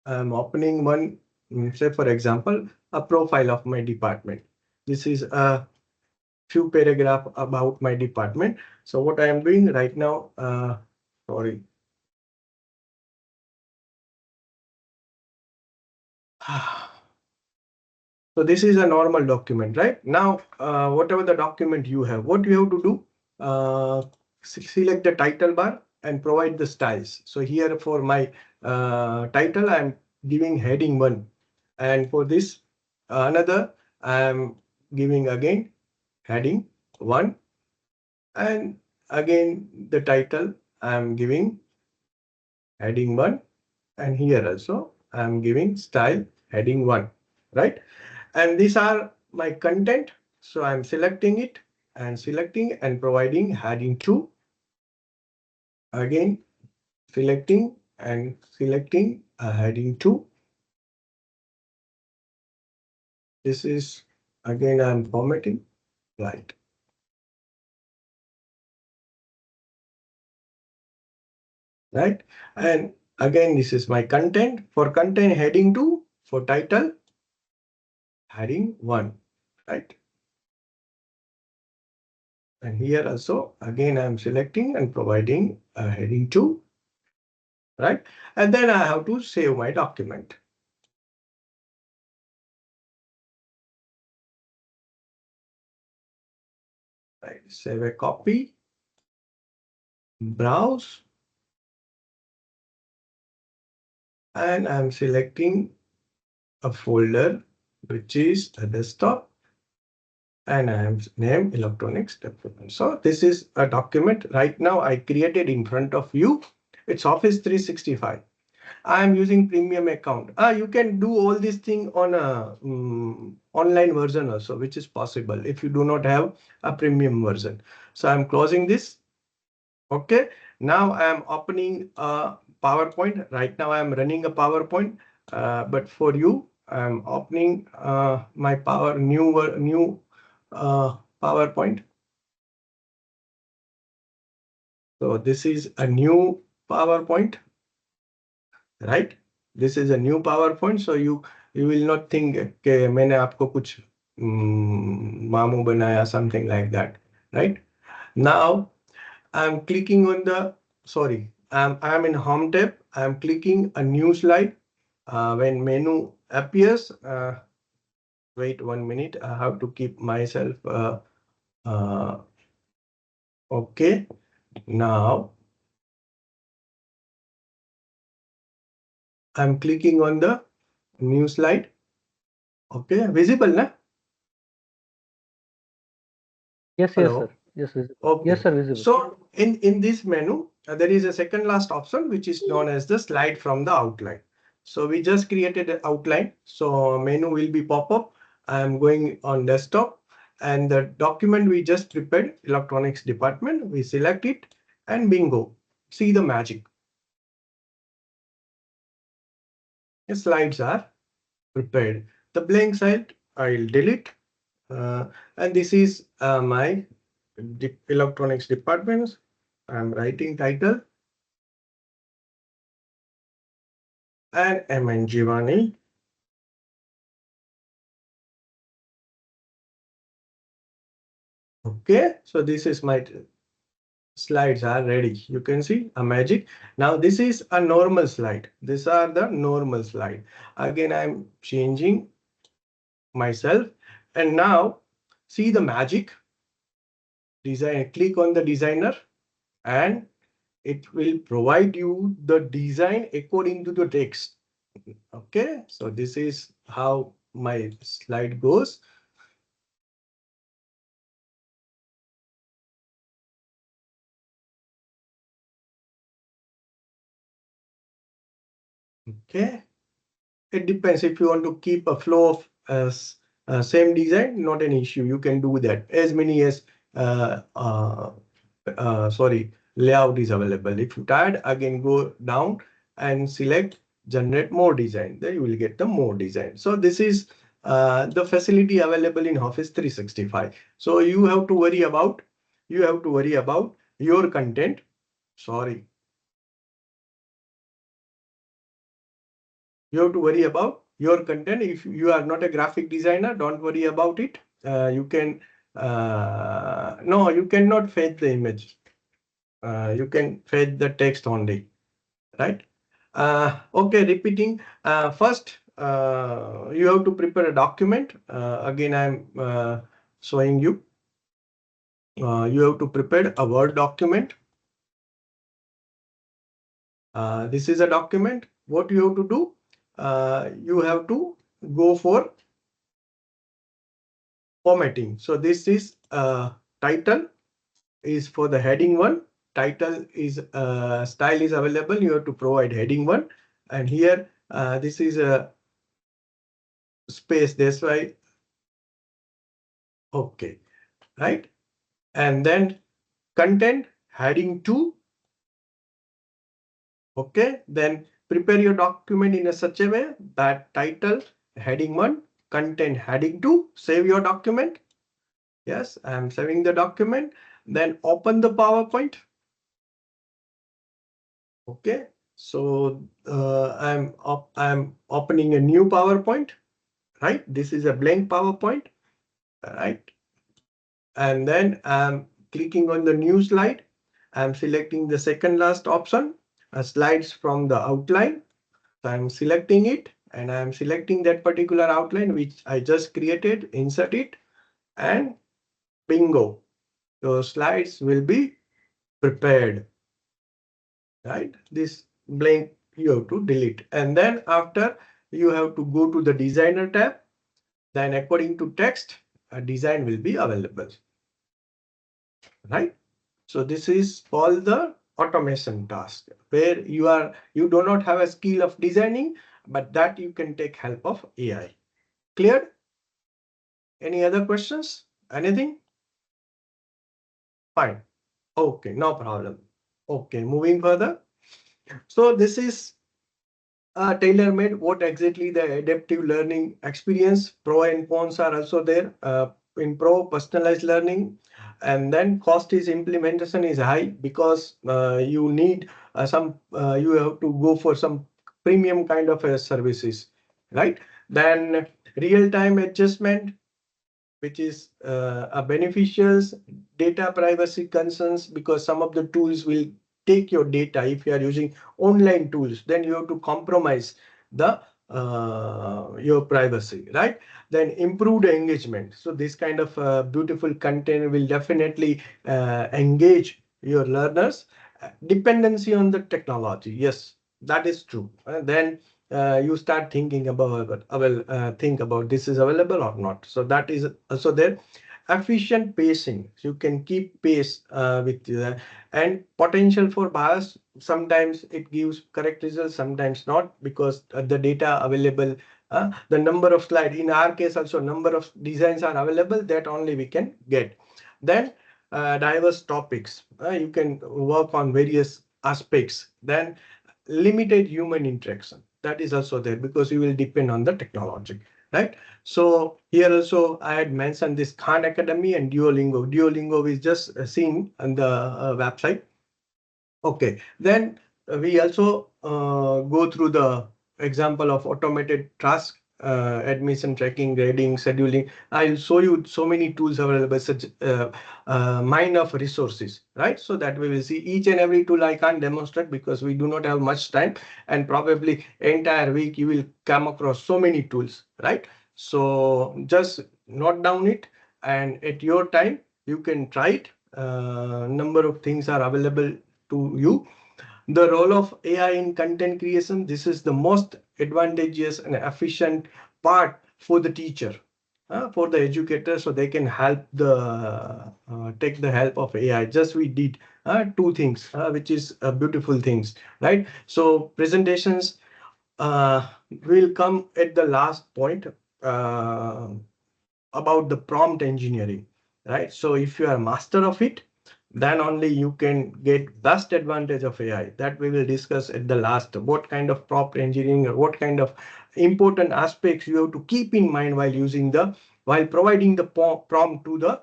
opening one, say for example, a profile of my department. This is a few paragraph about my department. So what I am doing right now, sorry. So this is a normal document, right? Now, whatever the document you have, what you have to do, select the title bar and provide the styles. So here for my title, I'm giving heading 1. And for this, another, I'm giving again heading 1. And again, the title, I'm giving heading 1. And here also, I'm giving style heading 1, right? And these are my content. So I'm selecting it and selecting and providing heading 2. Again, selecting and selecting a heading 2. This is again, I'm formatting, right? Right. And again, this is my content. For content heading 2, for title, heading 1, right? And here also, again, I'm selecting and providing a heading 2, right? And then I have to save my document. Right. Save a copy, browse, and I'm selecting a folder, which is a desktop, and I am name electronics development. So this is a document right now I created in front of you. It's Office 365. I am using premium account. You can do all this thing on a online version also, which is possible if you do not have a premium version. So I'm closing this. Okay. Now I am opening a PowerPoint. Right now I am running a PowerPoint, but for you, I'm opening my new PowerPoint. So this is a new PowerPoint. Right? This is a new PowerPoint, so you will not think कि मैंने आपको कुछ मामू बनाया, something like that, right? Now I'm clicking on the, sorry, I'm in Home tab. I'm clicking a new slide. When menu appears, wait 1 minute. I have to keep myself okay. Now I'm clicking on the new slide. Okay, visible, na? Yes, yes, sir. Hello. Yes, visible. Yes, Okay. sir, visible. So in this menu, there is a second last option, which is known as the slide from the outline. So we just created an outline. So menu will be pop up. I'm going on desktop, and the document we just prepared, electronics department, we select it and bingo. See the magic. The slides are prepared. The blank slide I'll delete. And this is my electronics departments. I'm writing title and M N Jivani. Okay, so this is my slides are ready. You can see a magic. Now this is a normal slide. These are the normal slide. Again, I'm changing myself. And now see the magic. Design, click on the designer and it will provide you the design according to the text. Okay, so this is how my slide goes. Okay, it depends. If you want to keep a flow of same design, not an issue. You can do that. As many as sorry, layout is available. If you tired, again go down and select generate more design. Then you will get the more design. So this is the facility available in Office 365. So you have to worry about your content. Sorry. You have to worry about your content. If you are not a graphic designer, don't worry about it. You can, no, you cannot fetch the image. You can fetch the text only, right? Okay, repeating. First, you have to prepare a document. Again, I'm showing you. You have to prepare a Word document. This is a document. What you have to do? You have to go for formatting. So this is title is for the heading one. Title is style is available. You have to provide heading one, and here this is a space. That's why. Okay, right. And then content heading two. Okay, then prepare your document in a such a way that title heading one, content heading two. Save your document. Yes, I'm saving the document. Then open the PowerPoint. Okay, so I'm opening a new PowerPoint. Right, this is a blank PowerPoint. Right, and then I'm clicking on the new slide. I'm selecting the second last option, slides from the outline. So I'm selecting it, and I'm selecting that particular outline which I just created, insert it, and bingo. Your slides will be prepared. Right, this blank you have to delete, and then after you have to go to the designer tab. Then according to text, a design will be available. Right, so this is called the automation task, where you do not have a skill of designing, but that you can take help of AI. Clear? Any other questions? Anything? Fine. Okay, no problem. Okay, moving further. So this is tailor-made. What exactly the adaptive learning experience? Pro and cons are also there. In pro, personalized learning, and then cost is implementation is high because you need you have to go for some premium kind of services, right? Then real-time adjustment, which is a beneficial. Data privacy concerns, because some of the tools will take your data. If you are using online tools, then you have to compromise the your privacy, right? Then improved engagement. So this kind of beautiful content will definitely engage your learners. Dependency on the technology, yes, that is true. Then you start thinking about think about this is available or not. So that is also there. Efficient pacing, so you can keep pace with and potential for bias. Sometimes it gives correct results, sometimes not, because the data available, the number of slide in our case, also number of designs are available, that only we can get. Then diverse topics, you can work on various aspects. Then limited human interaction, that is also there, because you will depend on the technology, right? So here also I had mentioned this Khan Academy and Duolingo. Duolingo is just seen on the website. Okay, then we also go through the example of automated task, admission tracking, grading, scheduling. I'll show you so many tools available, such mine of resources, right? So that we will see each and every tool. I can't demonstrate because we do not have much time, and probably entire week you will come across so many tools, right? So just note down it, and at your time you can try it. Number of things are available to you. The role of AI in content creation, this is the most advantageous and efficient part for the teacher, for the educator, so they can help the take the help of AI. Just we did two things, which is beautiful things, right? So presentations will come at the last point, about the prompt engineering, right? So if you are a master of it, then only you can get best advantage of AI. That we will discuss at the last, what kind of prompt engineering or what kind of important aspects you have to keep in mind while while providing the prompt to the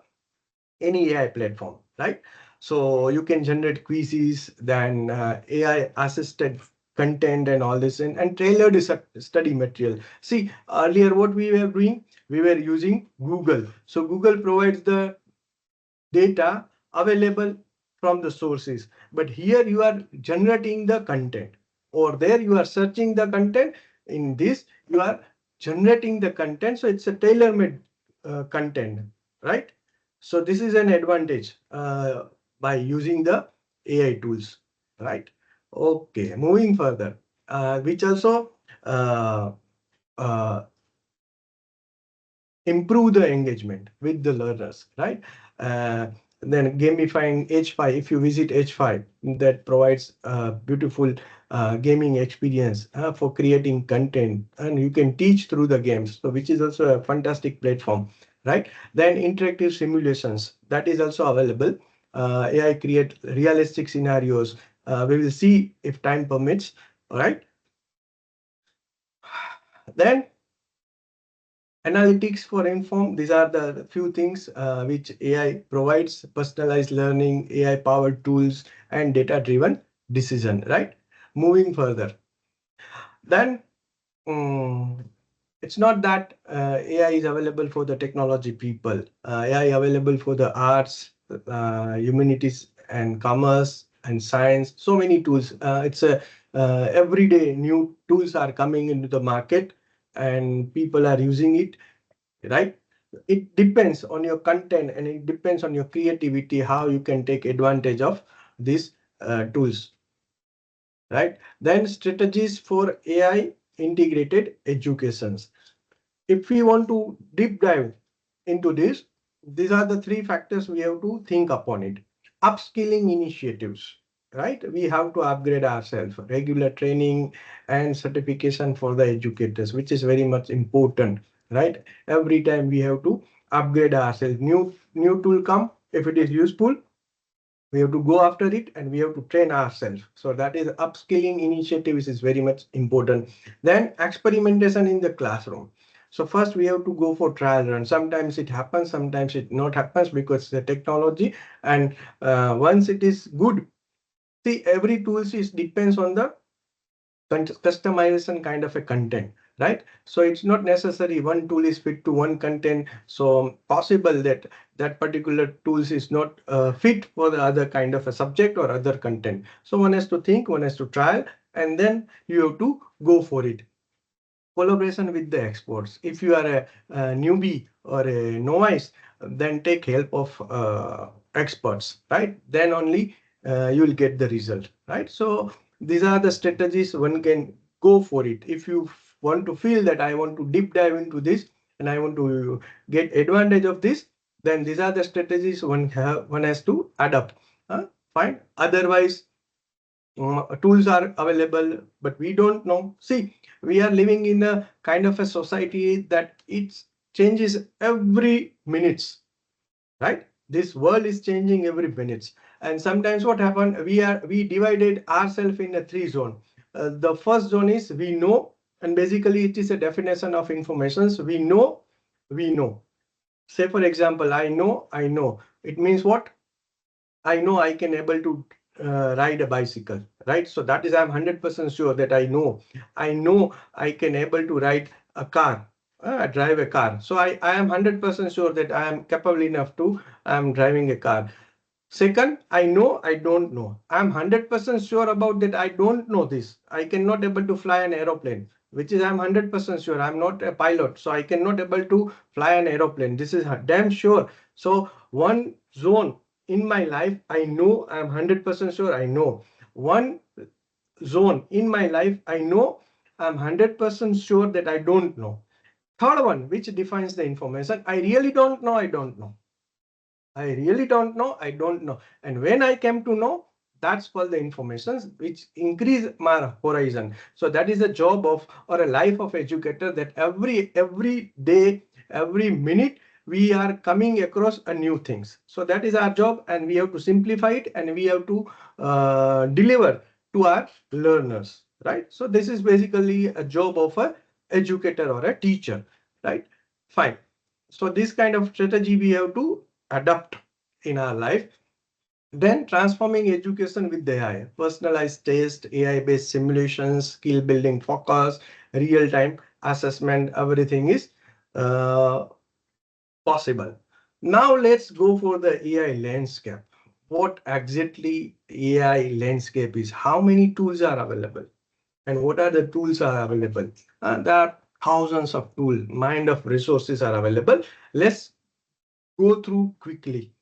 any AI platform, right? So you can generate quizzes, then AI assisted content and all this, and tailored study material. See, earlier what we were doing, we were using Google. So Google provides the data available from the sources, but here you are generating the content, or there you are searching the content. In this you are generating the content, so it's a tailor-made content, right? So this is an advantage by using the AI tools, right? Okay, moving further, which also uh, uh, improve the engagement with the learners, right? Uh, then gamifying H5, if you visit H5, that provides a beautiful gaming experience for creating content, and you can teach through the games, so which is also a fantastic platform, right? Then interactive simulations, that is also available. AI create realistic scenarios. We will see if time permits, all right? Then analytics for inform, these are the few things which AI provides: personalized learning, AI powered tools, and data driven decision, right? Moving further, then um, it's not that AI is available for the technology people. AI available for the arts, humanities, and commerce and science. So many tools. It's a everyday new tools are coming into the market, and people are using it, right? It depends on your content, and it depends on your creativity how you can take advantage of these tools, right? Then strategies for AI integrated educations. If we want to deep dive into this, these are the three factors we have to think upon it. Upskilling initiatives, right? We have to upgrade ourselves, regular training and certification for the educators, which is very much important, right? Every time we have to upgrade ourselves. New tool come, if it is useful, we have to go after it, and we have to train ourselves. So that is upskilling initiatives is very much important. Then experimentation in the classroom. So first we have to go for trial run. Sometimes it happens, sometimes it not happens, because the technology, and once it is good, see, every tools is depends on the customization kind of a content, right? So it's not necessary one tool is fit to one content. So possible that that particular tools is not fit for the other kind of a subject or other content. So one has to think, one has to try, and then you have to go for it. Collaboration with the experts. If you are a newbie or a novice, then take help of experts, right? Then only you will get the result, right? So these are the strategies one can go for it. If you want to feel that I want to deep dive into this and I want to get advantage of this, then these are the strategies one has to adapt. Fine. Otherwise, tools are available, but we don't know. See, we are living in a kind of a society that it changes every minutes, right? This world is changing every minutes, and sometimes what happened, we divided ourselves in a three zone. The first zone is we know, and basically it is a definition of informations. We know. Say for example, I know. It means what? I know I can able to ride a bicycle, right? So that is I'm 100% sure that I know. I know I can able to ride a car, drive a car. So I am 100% sure that I am capable enough to I'm driving a car. Second, I know I don't know. I'm 100% sure about that I don't know this. I cannot able to fly an aeroplane, which is I'm 100% sure. I'm not a pilot, so I cannot able to fly an aeroplane. This is damn sure. So one zone in my life, I know I'm 100% sure I know. One zone in my life, I know I'm 100% sure that I don't know. Third one, which defines the information, I really don't know, I don't know. I really don't know. I don't know. And when I came to know, that's called the informations which increase my horizon. So that is a job of or a life of educator, that every day, every minute, we are coming across a new things. So that is our job, and we have to simplify it, and we have to deliver to our learners, right? So this is basically a job of a educator or a teacher, right? Fine. So this kind of strategy we have to adapt in our life. Then transforming education with AI, personalized test, AI-based simulations, skill building focus, real-time assessment, everything is uh, possible. Now let's go for the AI landscape. What exactly AI landscape is? How many tools are available? And what are the tools are available? There are thousands of tools, mind of resources are available. Let's go through quickly.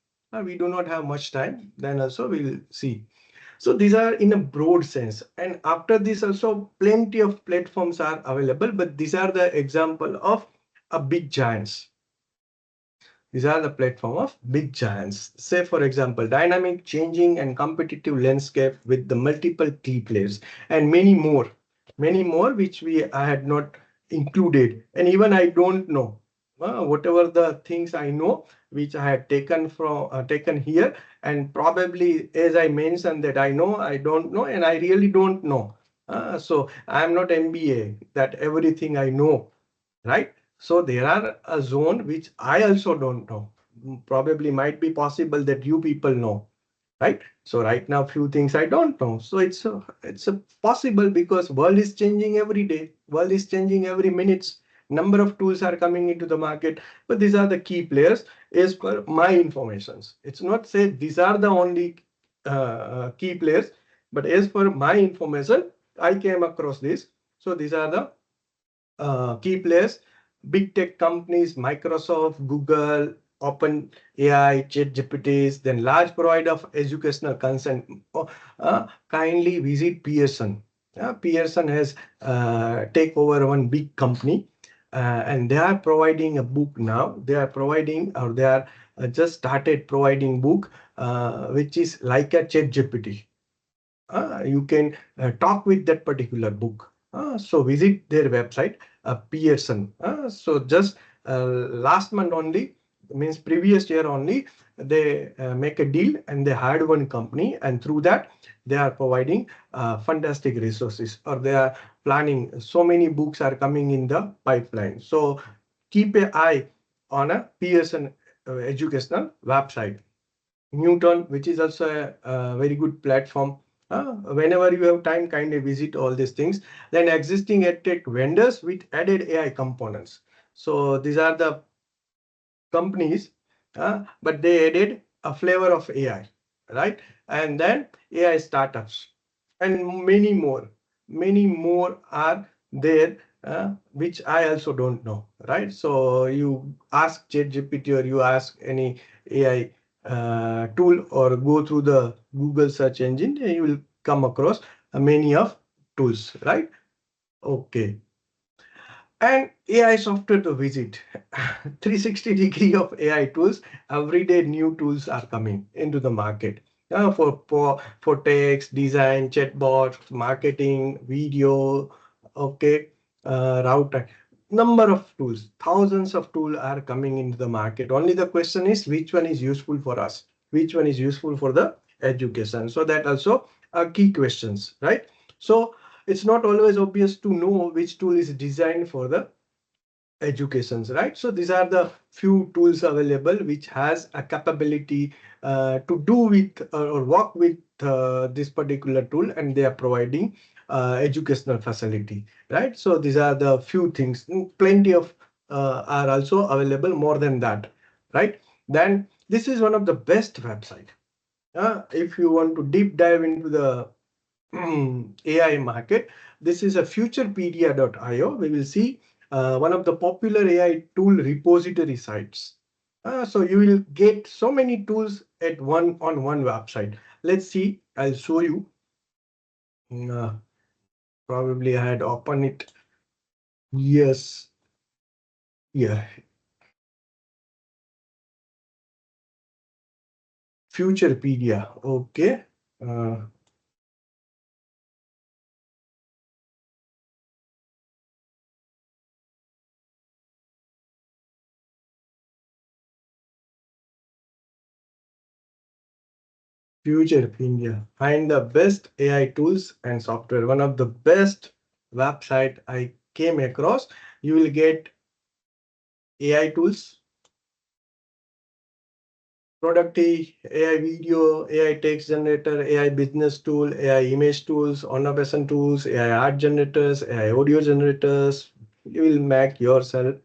We do not have much time. Then also we'll see. So these are in a broad sense. And after this also plenty of platforms are available, but these are the example of a big giants. These are the platform of big giants. Say, for example, dynamic, changing, and competitive landscape with the multiple key players and many more which I had not included, and even I don't know. Whatever the things I know, which I had taken here, and probably as I mentioned that I know, I don't know, and I really don't know. So I am not MBA that everything I know, right? So there are a zone which I also don't know. Probably might be possible that you people know, right? So right now, few things I don't know. So it's a possible because world is changing every day. World is changing every minutes. Number of tools are coming into the market, but these are the key players as per my informations. It's not say these are the only key players, but as per my information, I came across this. So these are the key players, big tech companies, Microsoft, Google, OpenAI, ChatGPTs, then large provider of educational content. Kindly visit Pearson. Pearson has take over one big company, and they are providing a book now. They are providing, or they are just started providing book, which is like a ChatGPT. You can talk with that particular book. So visit their website, Pearson. So just last month only, means previous year only, they make a deal and they hired one company, and through that they are providing fantastic resources, or they are planning. So many books are coming in the pipeline. So keep an eye on a Pearson educational website. Newton, which is also a very good platform. Whenever you have time, kindly visit all these things. Then existing edtech vendors with added AI components. So these are the companies, but they added a flavor of AI, right? And then AI startups and many more are there, which I also don't know, right? So you ask ChatGPT or you ask any AI tool or go through the Google search engine, and you will come across many of tools, right? Okay. And AI software to visit. 360 degree of AI tools. Every day new tools are coming into the market. For text, design, chatbots, marketing, video, okay, router. Number of tools, thousands of tools are coming into the market. Only the question is which one is useful for us, which one is useful for the education. So that also are key questions, right? So it's not always obvious to know which tool is designed for the educations, right? So these are the few tools available which has a capability to do with or work with this particular tool, and they are providing educational facility, right? So these are the few things. Plenty of are also available more than that, right? Then this is one of the best website. If you want to deep dive into the AI market. This is a futurepedia.io. We will see one of the popular AI tool repository sites. So you will get so many tools at one website. Let's see. I'll show you. Uh, Probably I had opened it. Yes. Yeah. Futurepedia. Okay. Uh, Futurepedia. Find the best AI tools and software. One of the best website I came across. You will get AI tools, productivity, AI video, AI text generator, AI business tool, AI image tools, automation tools, AI art generators, AI audio generators. You will make yourself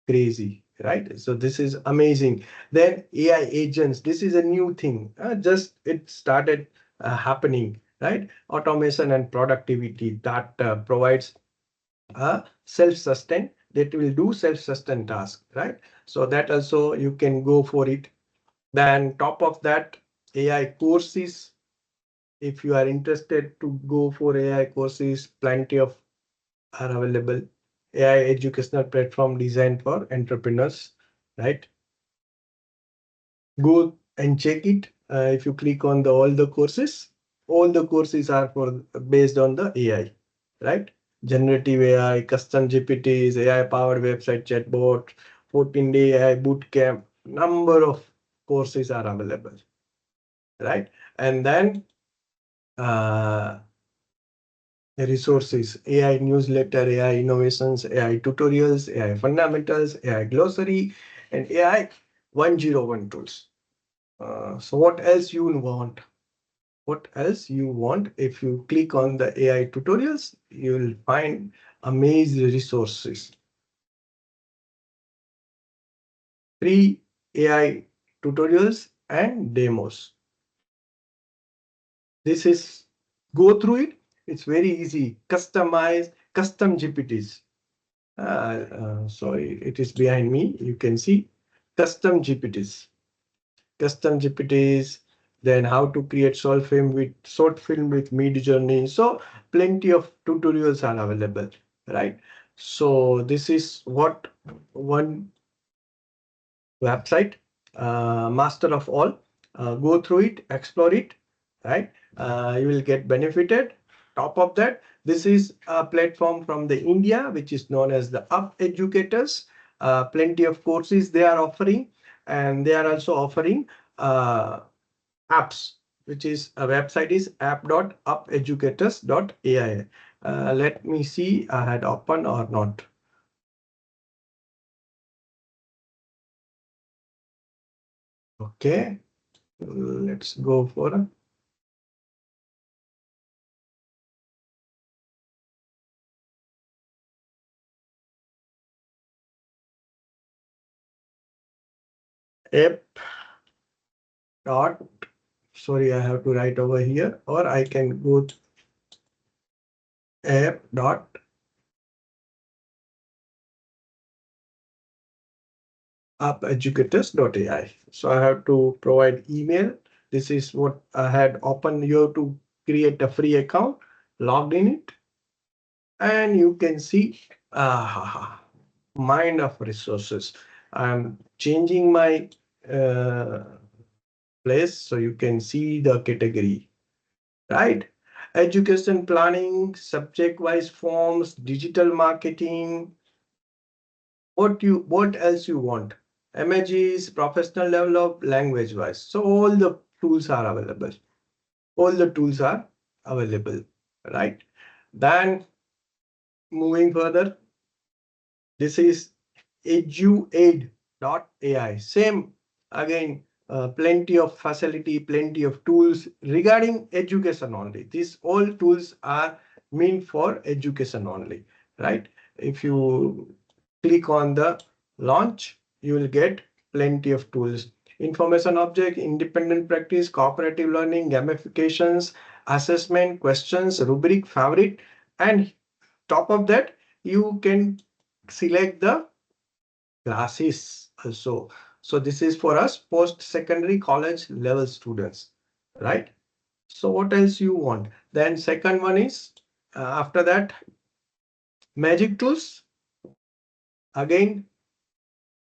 crazy, right? So this is amazing. Then AI agents. This is a new thing. Just it started happening, right? Automation and productivity that provides self-sustain, that will do self-sustain task, right? So that also you can go for it. Then top of that, AI courses. If you are interested to go for AI courses, plenty of are available. AI educational platform designed for entrepreneurs, right? Go and check it. If you click on all the courses are for based on the AI, right? Generative AI, custom GPTs, AI powered website chatbot, 14-day AI bootcamp, number of courses are available, right? And then uh, resources, AI newsletter, AI innovations, AI tutorials, AI fundamentals, AI glossary, and AI 101 tools. So what else you want? What else you want? If you click on the AI tutorials, you will find amazing resources. Free AI tutorials and demos. This is go through it. It's very easy. Customize custom GPTs. Sorry, it is behind me. You can see custom GPTs. Custom GPTs, then how to create short film with mid journey. So plenty of tutorials are available, right? So this is what one website, master of all. Go through it, explore it, right? You will get benefited. Top of that, this is a platform from the India, which is known as the Up Educators. Plenty of courses they are offering, and they are also offering apps, which is a website is app.upeducators.ai. Let me see, I had open or not. Okay, let's go for a app dot, sorry, I have to write over here, or I can go to app dot upeducators.ai. So I have to provide email. This is what I had opened. You have to create a free account, logged in it, and you can see mind of resources. I'm changing my uh, place so you can see the category, right? Education planning, subject-wise forms, digital marketing. What else you want? Emojis, professional develop, language-wise. So all the tools are available. All the tools are available, right? Then moving further, this is eduaid.ai. Same again, plenty of facility, plenty of tools regarding education only. These all tools are meant for education only, right? If you click on the launch, you will get plenty of tools. Information object, independent practice, cooperative learning, gamifications, assessment, questions, rubric, favorite, and top of that, you can select the classes also. So this is for us post-secondary college level students, right? So what else you want? Then second one is after that, magic tools. Again,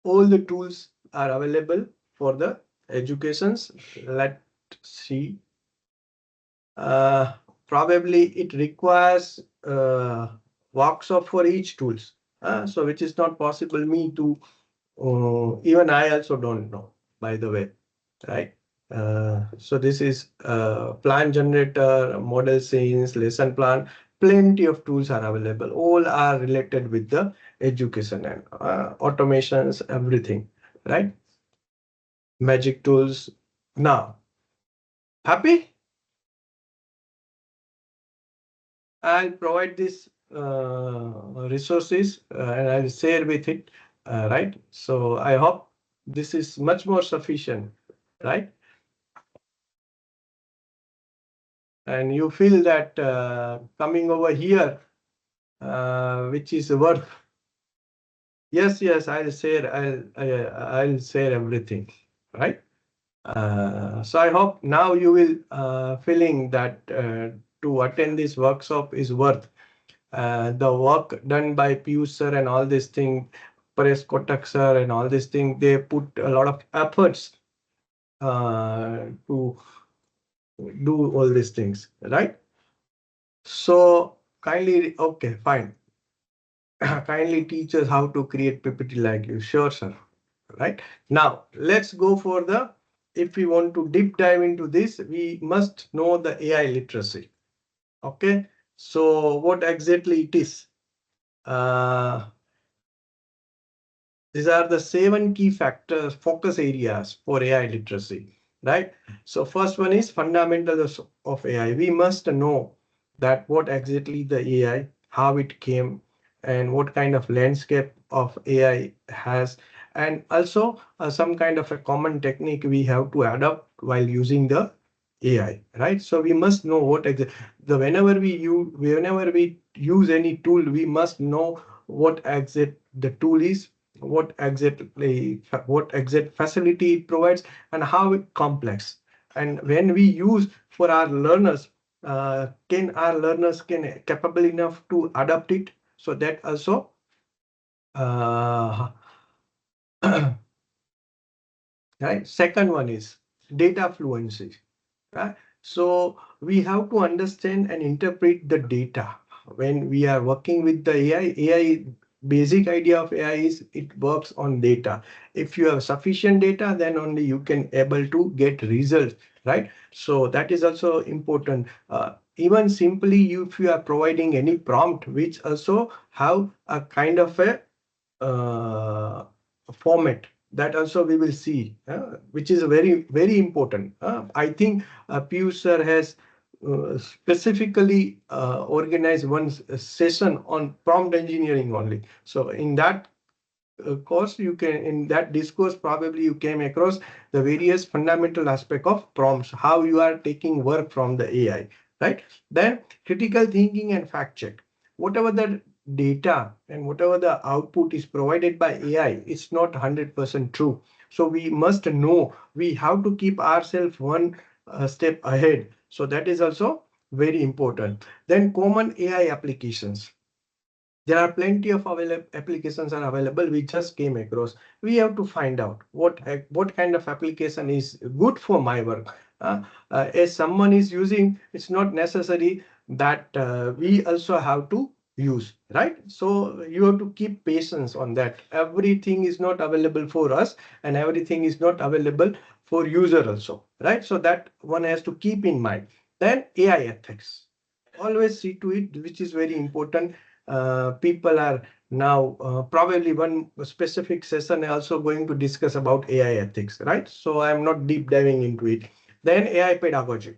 all the tools are available for the educations. Let's see. Probably it requires workshop for each tools. So which is not possible me to even I also don't know, by the way, right? So this is plan generator, model scenes, lesson plan. Plenty of tools are available. All are related with the education and automations, everything, right? magic tools. Now, happy? I'll provide this resources and I'll share with it, right? So I hope this is much more sufficient, right? And you feel that coming over here, which is worth. Yes, yes, I'll share. I'll share everything, right? So I hope now you will feeling that to attend this workshop is worth the work done by Piyush sir and all this thing, Paresh Kotak sir and all this thing. They put a lot of efforts to do all these things, right? So kindly, okay, fine. Kindly teach us how to create PPT like you. Sure, sir. Right. Now, let's go for the, if we want to deep dive into this, we must know the AI literacy. Okay. So what exactly it is? Uh, These are the 7 key factors, focus areas for AI literacy, right? So first one is fundamentals of AI. We must know that what exactly the AI, how it came, and what kind of landscape of AI has, and also some kind of a common technique we have to adopt while using the AI, right? So we must know what whenever we use any tool, we must know what exact the tool is, what exact facility it provides, and how it complex. And when we use for our learners, can our learners can capable enough to adapt it? So that also uh, right. Second one is data fluency. Right? So we have to understand and interpret the data when we are working with the AI. AI basic idea of AI is it works on data. If you have sufficient data, then only you can able to get results, right? So that is also important. Even simply if you are providing any prompt, which also have a kind of a uh, format, that also we will see, which is very, very important. I think Piyush sir has specifically organized one session on prompt engineering only. So in that course, you can, in that discourse, probably you came across the various fundamental aspect of prompts, how you are taking work from the AI, right? Then critical thinking and fact check. Whatever the data and whatever the output is provided by AI, it's not 100% true. So we must know, we have to keep ourselves one step ahead. So that is also very important. Then common AI applications. There are plenty of applications are available. We just came across. We have to find out what kind of application is good for my work. As someone is using, it's not necessary that we also have to use, right? So you have to keep patience on that. Everything is not available for us, and everything is not available for user also, right? So that one has to keep in mind. Then AI ethics. Always see to it, which is very important. People are now probably one specific session also going to discuss about AI ethics, right? So I'm not deep diving into it. Then AI pedagogy.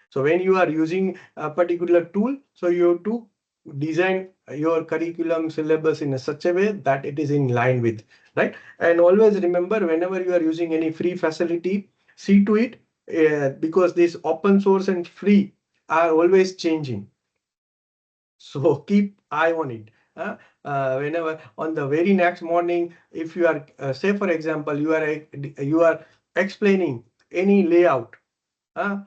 So when you are using a particular tool, so you have to design your curriculum syllabus in such a way that it is in line with, right? And always remember, whenever you are using any free facility, see to it, because this open source and free are always changing. So keep eye on it. Whenever on the very next morning, if you are, say for example, you are explaining any layout, uh,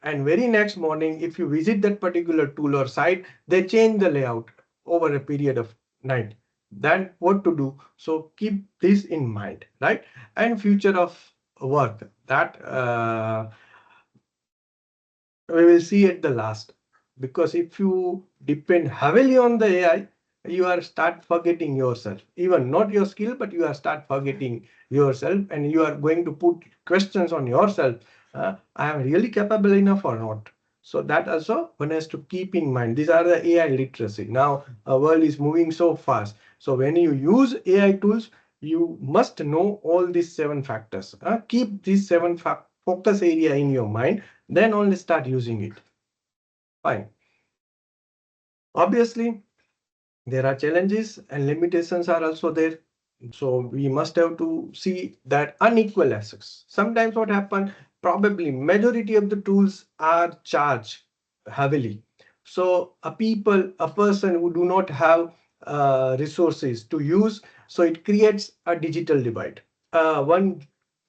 and very next morning, if you visit that particular tool or site, they change the layout over a period of night. Then what to do? So keep this in mind, right? And future of work, that we will see at the last. Because if you depend heavily on the AI, you are start forgetting yourself. Even not your skill, but you are start forgetting yourself, and you are going to put questions on yourself. I am really capable enough or not? So that also one has to keep in mind. These are the AI literacy. Now, our world is moving so fast. So when you use AI tools, you must know all these 7 factors. Keep these focus area in your mind, then only start using it. Fine. Obviously, there are challenges and limitations are also there. So we must have to see that unequal access. Sometimes what happens, probably majority of the tools are charged heavily. So a person who do not have resources to use, so it creates a digital divide. One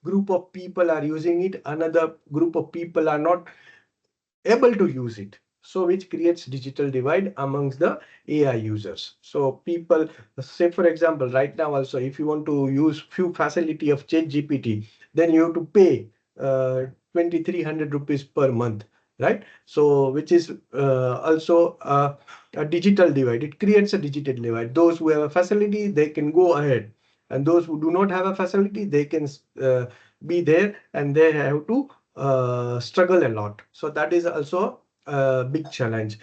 group of people are using it, another group of people are not able to use it. So which creates digital divide amongst the AI users. So people, say for example, right now also, if you want to use few facility of ChatGPT, then you have to pay 2,300 rupees per month, right? So which is also a digital divide. It creates a digital divide. Those who have a facility, they can go ahead. And those who do not have a facility, they can be there and they have to struggle a lot. So that is also a big challenge.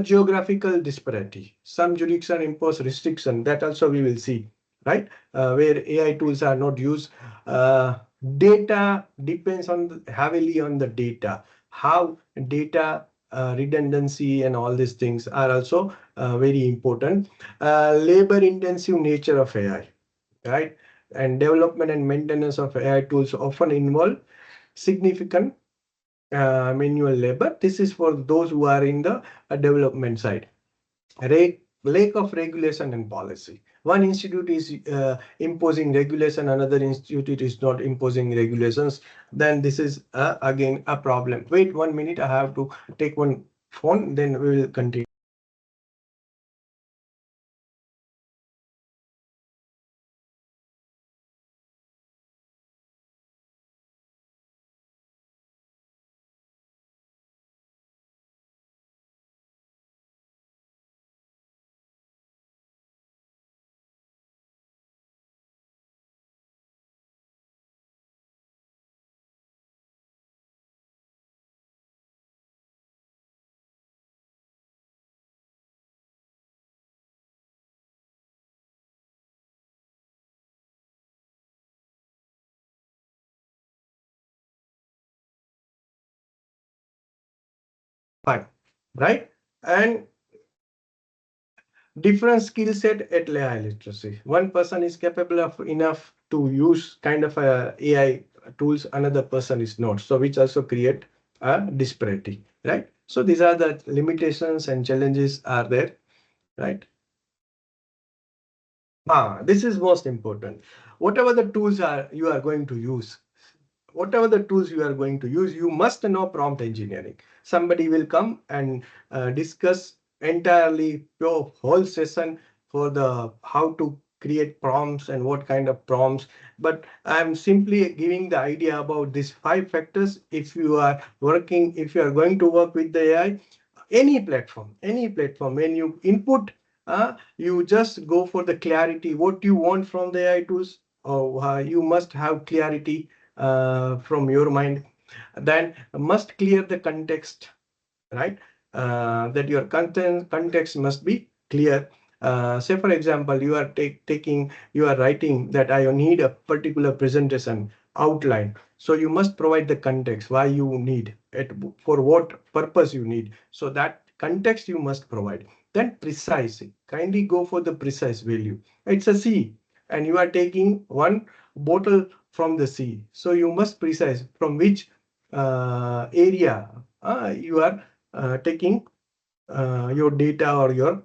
Geographical disparity. Some jurisdiction impose restriction. That also we will see, right? Where AI tools are not used. Data depends on heavily on the data. How data redundancy and all these things are also very important. Labor intensive nature of AI, right? And development and maintenance of AI tools often involve significant manual labor. This is for those who are in the development side. Lack of regulation and policy. One institute is imposing regulation, another institute is not imposing regulations. Then this is again a problem. Wait 1 minute, I have to take one phone, then we will continue. Fine, right? And different skill set at AI literacy. One person is capable of enough to use kind of AI tools, another person is not. So which also create a disparity, right? So these are the limitations and challenges are there, right? This is most important. Whatever the tools are you are going to use, whatever the tools you are going to use, you must know prompt engineering. Somebody will come and discuss entirely your whole session for the how to create prompts and what kind of prompts. But I'm simply giving the idea about these 5 factors. If you are working, if you are going to work with the AI, any platform, when you input, you just go for the clarity, what you want from the AI tools. You must have clarity from your mind. Then must clear the context, right? That your context must be clear. Say for example, you are you are writing that I need a particular presentation outline. So you must provide the context why you need it, for what purpose you need. So that context you must provide. Then precise. Kindly go for the precise value. It's a sea, and you are taking one bottle from the sea. So you must precise from which area you are taking your data or your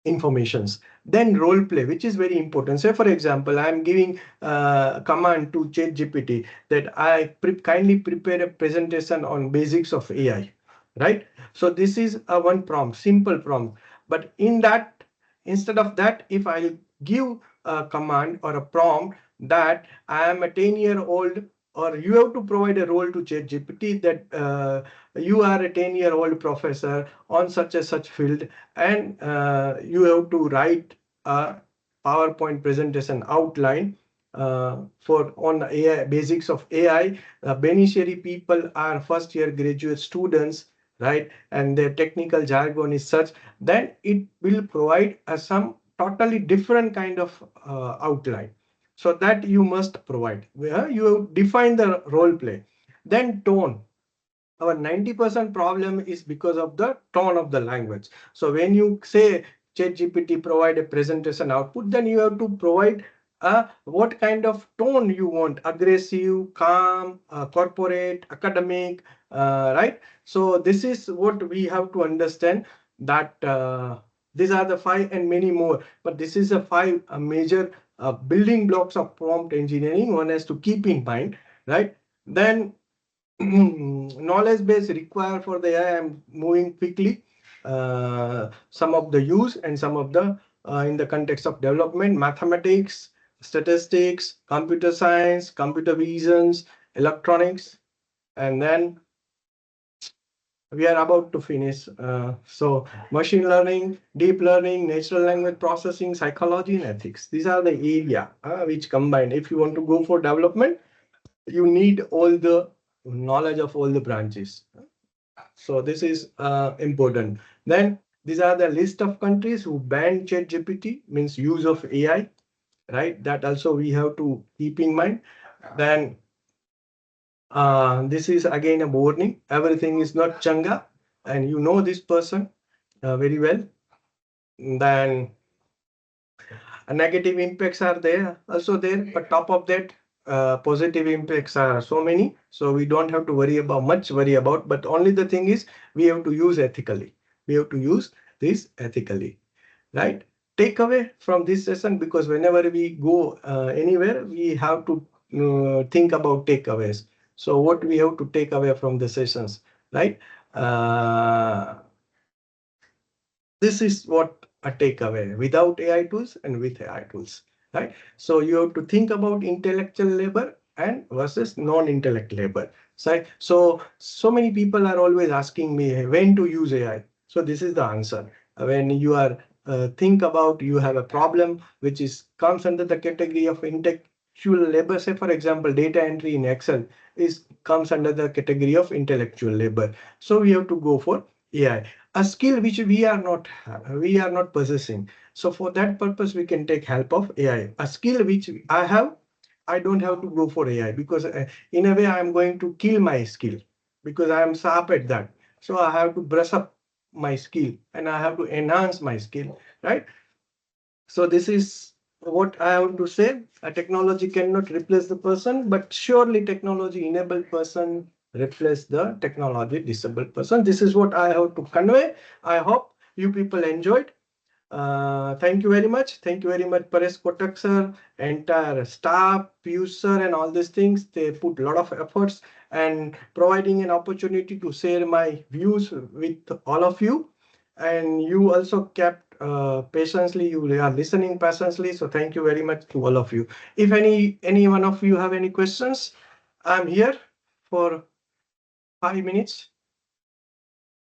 informations. Then role play, which is very important. Say for example, I'm giving command to ChatGPT that I kindly prepare a presentation on basics of AI, right? So this is a one prompt, simple prompt. But in that, instead of that, if I give a command or a prompt that I am a 10-year-old, or you have to provide a role to ChatGPT that you are a 10-year-old professor on such a such field, and you have to write a PowerPoint presentation outline for on AI, basics of AI. Beneficiary people are first year graduate students, right? And their technical jargon is such, then it will provide some totally different kind of outline. So that you must provide. You define the role play. Then tone. Our 90% problem is because of the tone of the language. So when you say ChatGPT provide a presentation output, then you have to provide what kind of tone you want: aggressive, calm, corporate, academic, right? So this is what we have to understand, that these are the five and many more, but this is a five major building blocks of prompt engineering one has to keep in mind, right? Then knowledge base required for the AI. I'm moving quickly. Some of the use and some of the in the context of development: mathematics, statistics, computer science, computer visions, electronics, and then we are about to finish. So machine learning, deep learning, natural language processing, psychology, and ethics. These are the area which combine. If you want to go for development, you need all the knowledge of all the branches. So this is important. Then these are the list of countries who banned ChatGPT, means use of AI, right? That also we have to keep in mind. Then this is again a warning. Everything is not Changa, and you know this person very well. Then negative impacts are there also there, but top of that, positive impacts are so many, so we don't have to worry about, but only the thing is we have to use ethically. We have to use this ethically, right? Take away from this session, because whenever we go anywhere, we have to think about takeaways. So what we have to take away from the sessions, right? uh, this is what a takeaway: without AI tools and with AI tools, right? So you have to think about intellectual labor and versus non-intellect labor. So many people are always asking me, "Hey, when to use AI?" So this is the answer. When you are think about, you have a problem which is comes under the category of intellectual labor. Say for example, data entry in Excel is comes under the category of intellectual labor. So we have to go for AI, a skill which we are not possessing. So for that purpose, we can take help of AI. A skill which I have, I don't have to go for AI, because in a way I am going to kill my skill because I am sharp at that. So I have to brush up my skill and I have to enhance my skill, right? So this is what I have to say. A technology cannot replace the person, but surely technology enabled person replace the technology disabled person. This is what I have to convey. I hope you people enjoyed. Thank you very much. Thank you very much, Paresh Kotak sir, entire staff, Piyush sir, and all these things. They put a lot of efforts and providing an opportunity to share my views with all of you. And you also kept patiently, you are listening patiently. So thank you very much to all of you. If any one of you have any questions, I'm here for 5 minutes.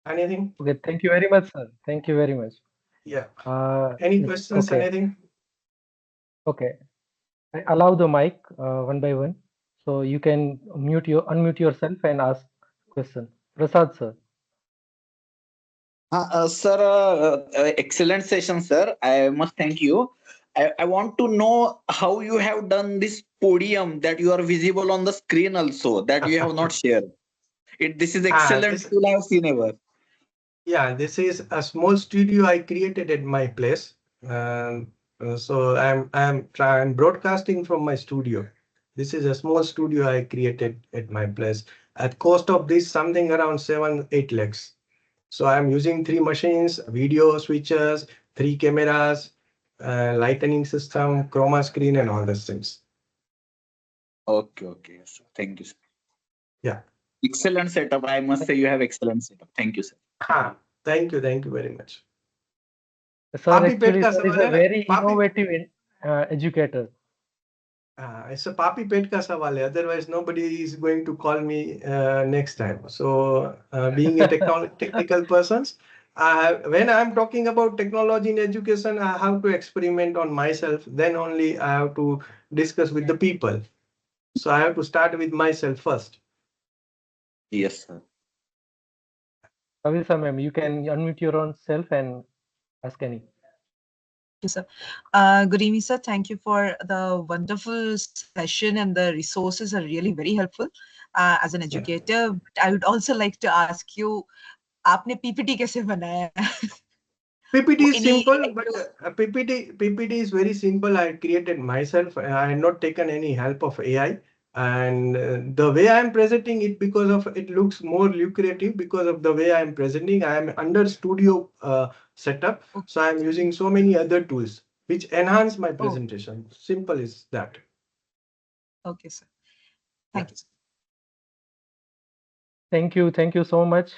Anything? Okay, thank you very much, sir. Thank you very much. Yeah. Any Yes, questions? okay, Anything? okay. I allow the mic one by one, so you can unmute yourself and ask question. Prasad, sir. Sir, excellent session, sir. I must thank you. I want to know how you have done this podium that you are visible on the screen also, that you have not shared. This is excellent This tool I have seen ever. Yeah, this is a small studio I created at my place. So I'm broadcasting from my studio. This is a small studio I created at my place. At cost of this, something around 7-8 lakhs. So I'm using 3 machines, video switches, 3 cameras, lightning system, chroma screen, and all those things. Okay, okay. Yes, sir. Thank you, sir. Yeah. Excellent setup. I must say you have excellent setup. Thank you, sir. Thank you very much. Sir, Papi pet actually, का sir is सवाल a है ना? very पापी innovative educator. It's a papi pet ka sawal hai. Otherwise, nobody is going to call me next time. So, being a technical person, when I'm talking about technology in education, I have to experiment on myself. Then only I have to discuss with the people. So I have to start with myself first. Yes, sir. Kavisa ma'am, you can unmute your own self and ask any. you, sir. Good evening, sir. Thank you for the wonderful session, and the resources are really very helpful as an Yeah. educator. But I would also like to ask you, आपने PPT कैसे बनाया? PPT is Any simple, but PPT is very simple. I created myself. I have not taken any help of AI. And the way I am presenting it, because of it looks more lucrative because of the way I am presenting. I am under studio setup, so I am using so many other tools which enhance my Oh, presentation. Simple is that. okay, sir. Yeah. Thank you, sir. Thank you so much,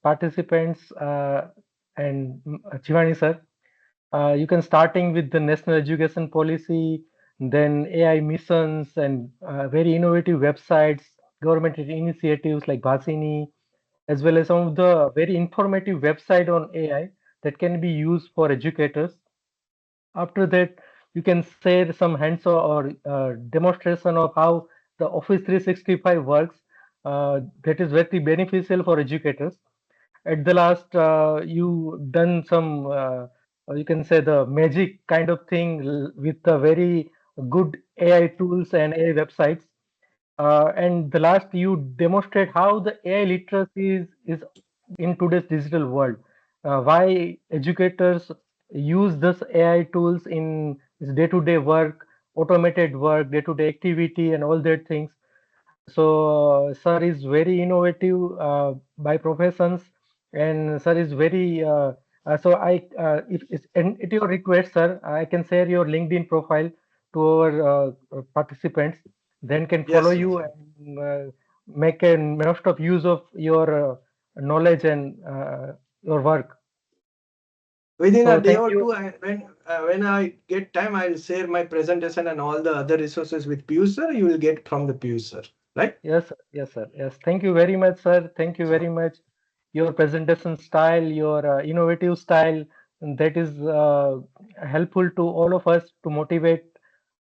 participants and Jivani sir. You can starting with the national education policy, then AI missions and very innovative websites, government initiatives like Bhasini, as well as some of the very informative website on AI that can be used for educators. After that, you can share some hands or demonstration of how the Office 365 works. That is very beneficial for educators. At the last, you done some, you can say the magic kind of thing with the very good AI tools and AI websites. And the last, you demonstrate how the AI literacy is in today's digital world. Why educators use this AI tools in his day-to-day work, automated work, day-to-day activity, and all that things. So, sir is very innovative by professions, and sir is very. So, if it's and at your request, sir, I can share your LinkedIn profile to our participants. Then can follow Yes. you and make a most of use of your knowledge and your work. Within a So, day thank or you. two, when I get time, I'll share my presentation and all the other resources with Piyush sir. You will get from the Piyush sir, right? Yes, sir. Yes, sir. Yes. Thank you very much, sir. Thank you very much. Your presentation style, your innovative style, and that is helpful to all of us to motivate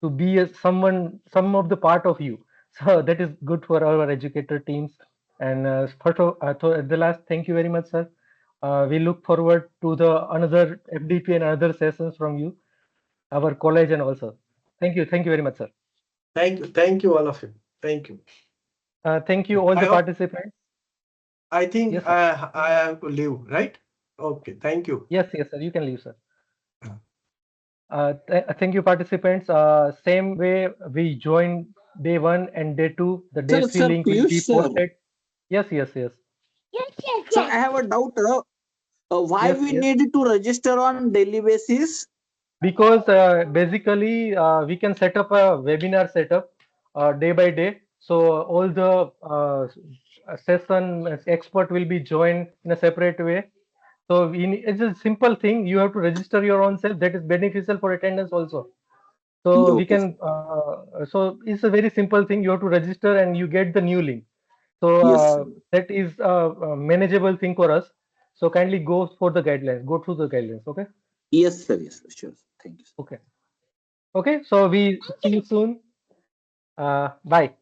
to be someone, some of the part of you. So that is good for our educator teams. And at the last, thank you very much, sir. We look forward to the another FDP and other sessions from you, our college, and also. Thank you. Thank you very much, sir. Thank you, all of you. Thank you. Thank you, all I the hope, participants. I think Yes, sir. I have to leave, right? Okay, thank you. Yes, yes, sir. You can leave, sir. Thank you, participants. Same way we join day one and day two. The day three Sir, link will Piyush be sir. posted. Yes, yes, yes, Sir, I have a doubt. Why yes, we yes. need to register on daily basis? Because basically we can set up a webinar setup day by day. So all the session expert will be joined in a separate way. So it's a simple thing. You have to register your own self. That is beneficial for attendance also. Yeah, So we okay, sir. can, so it's a very simple thing. You have to register and you get the new link. So Yes, sir. that is a manageable thing for us. So kindly go for the guidelines, go through the guidelines. Okay. Yes, sir. Yes, sir. Sure, sir. Thank you, sir. Okay. Okay. So we see you soon. Bye.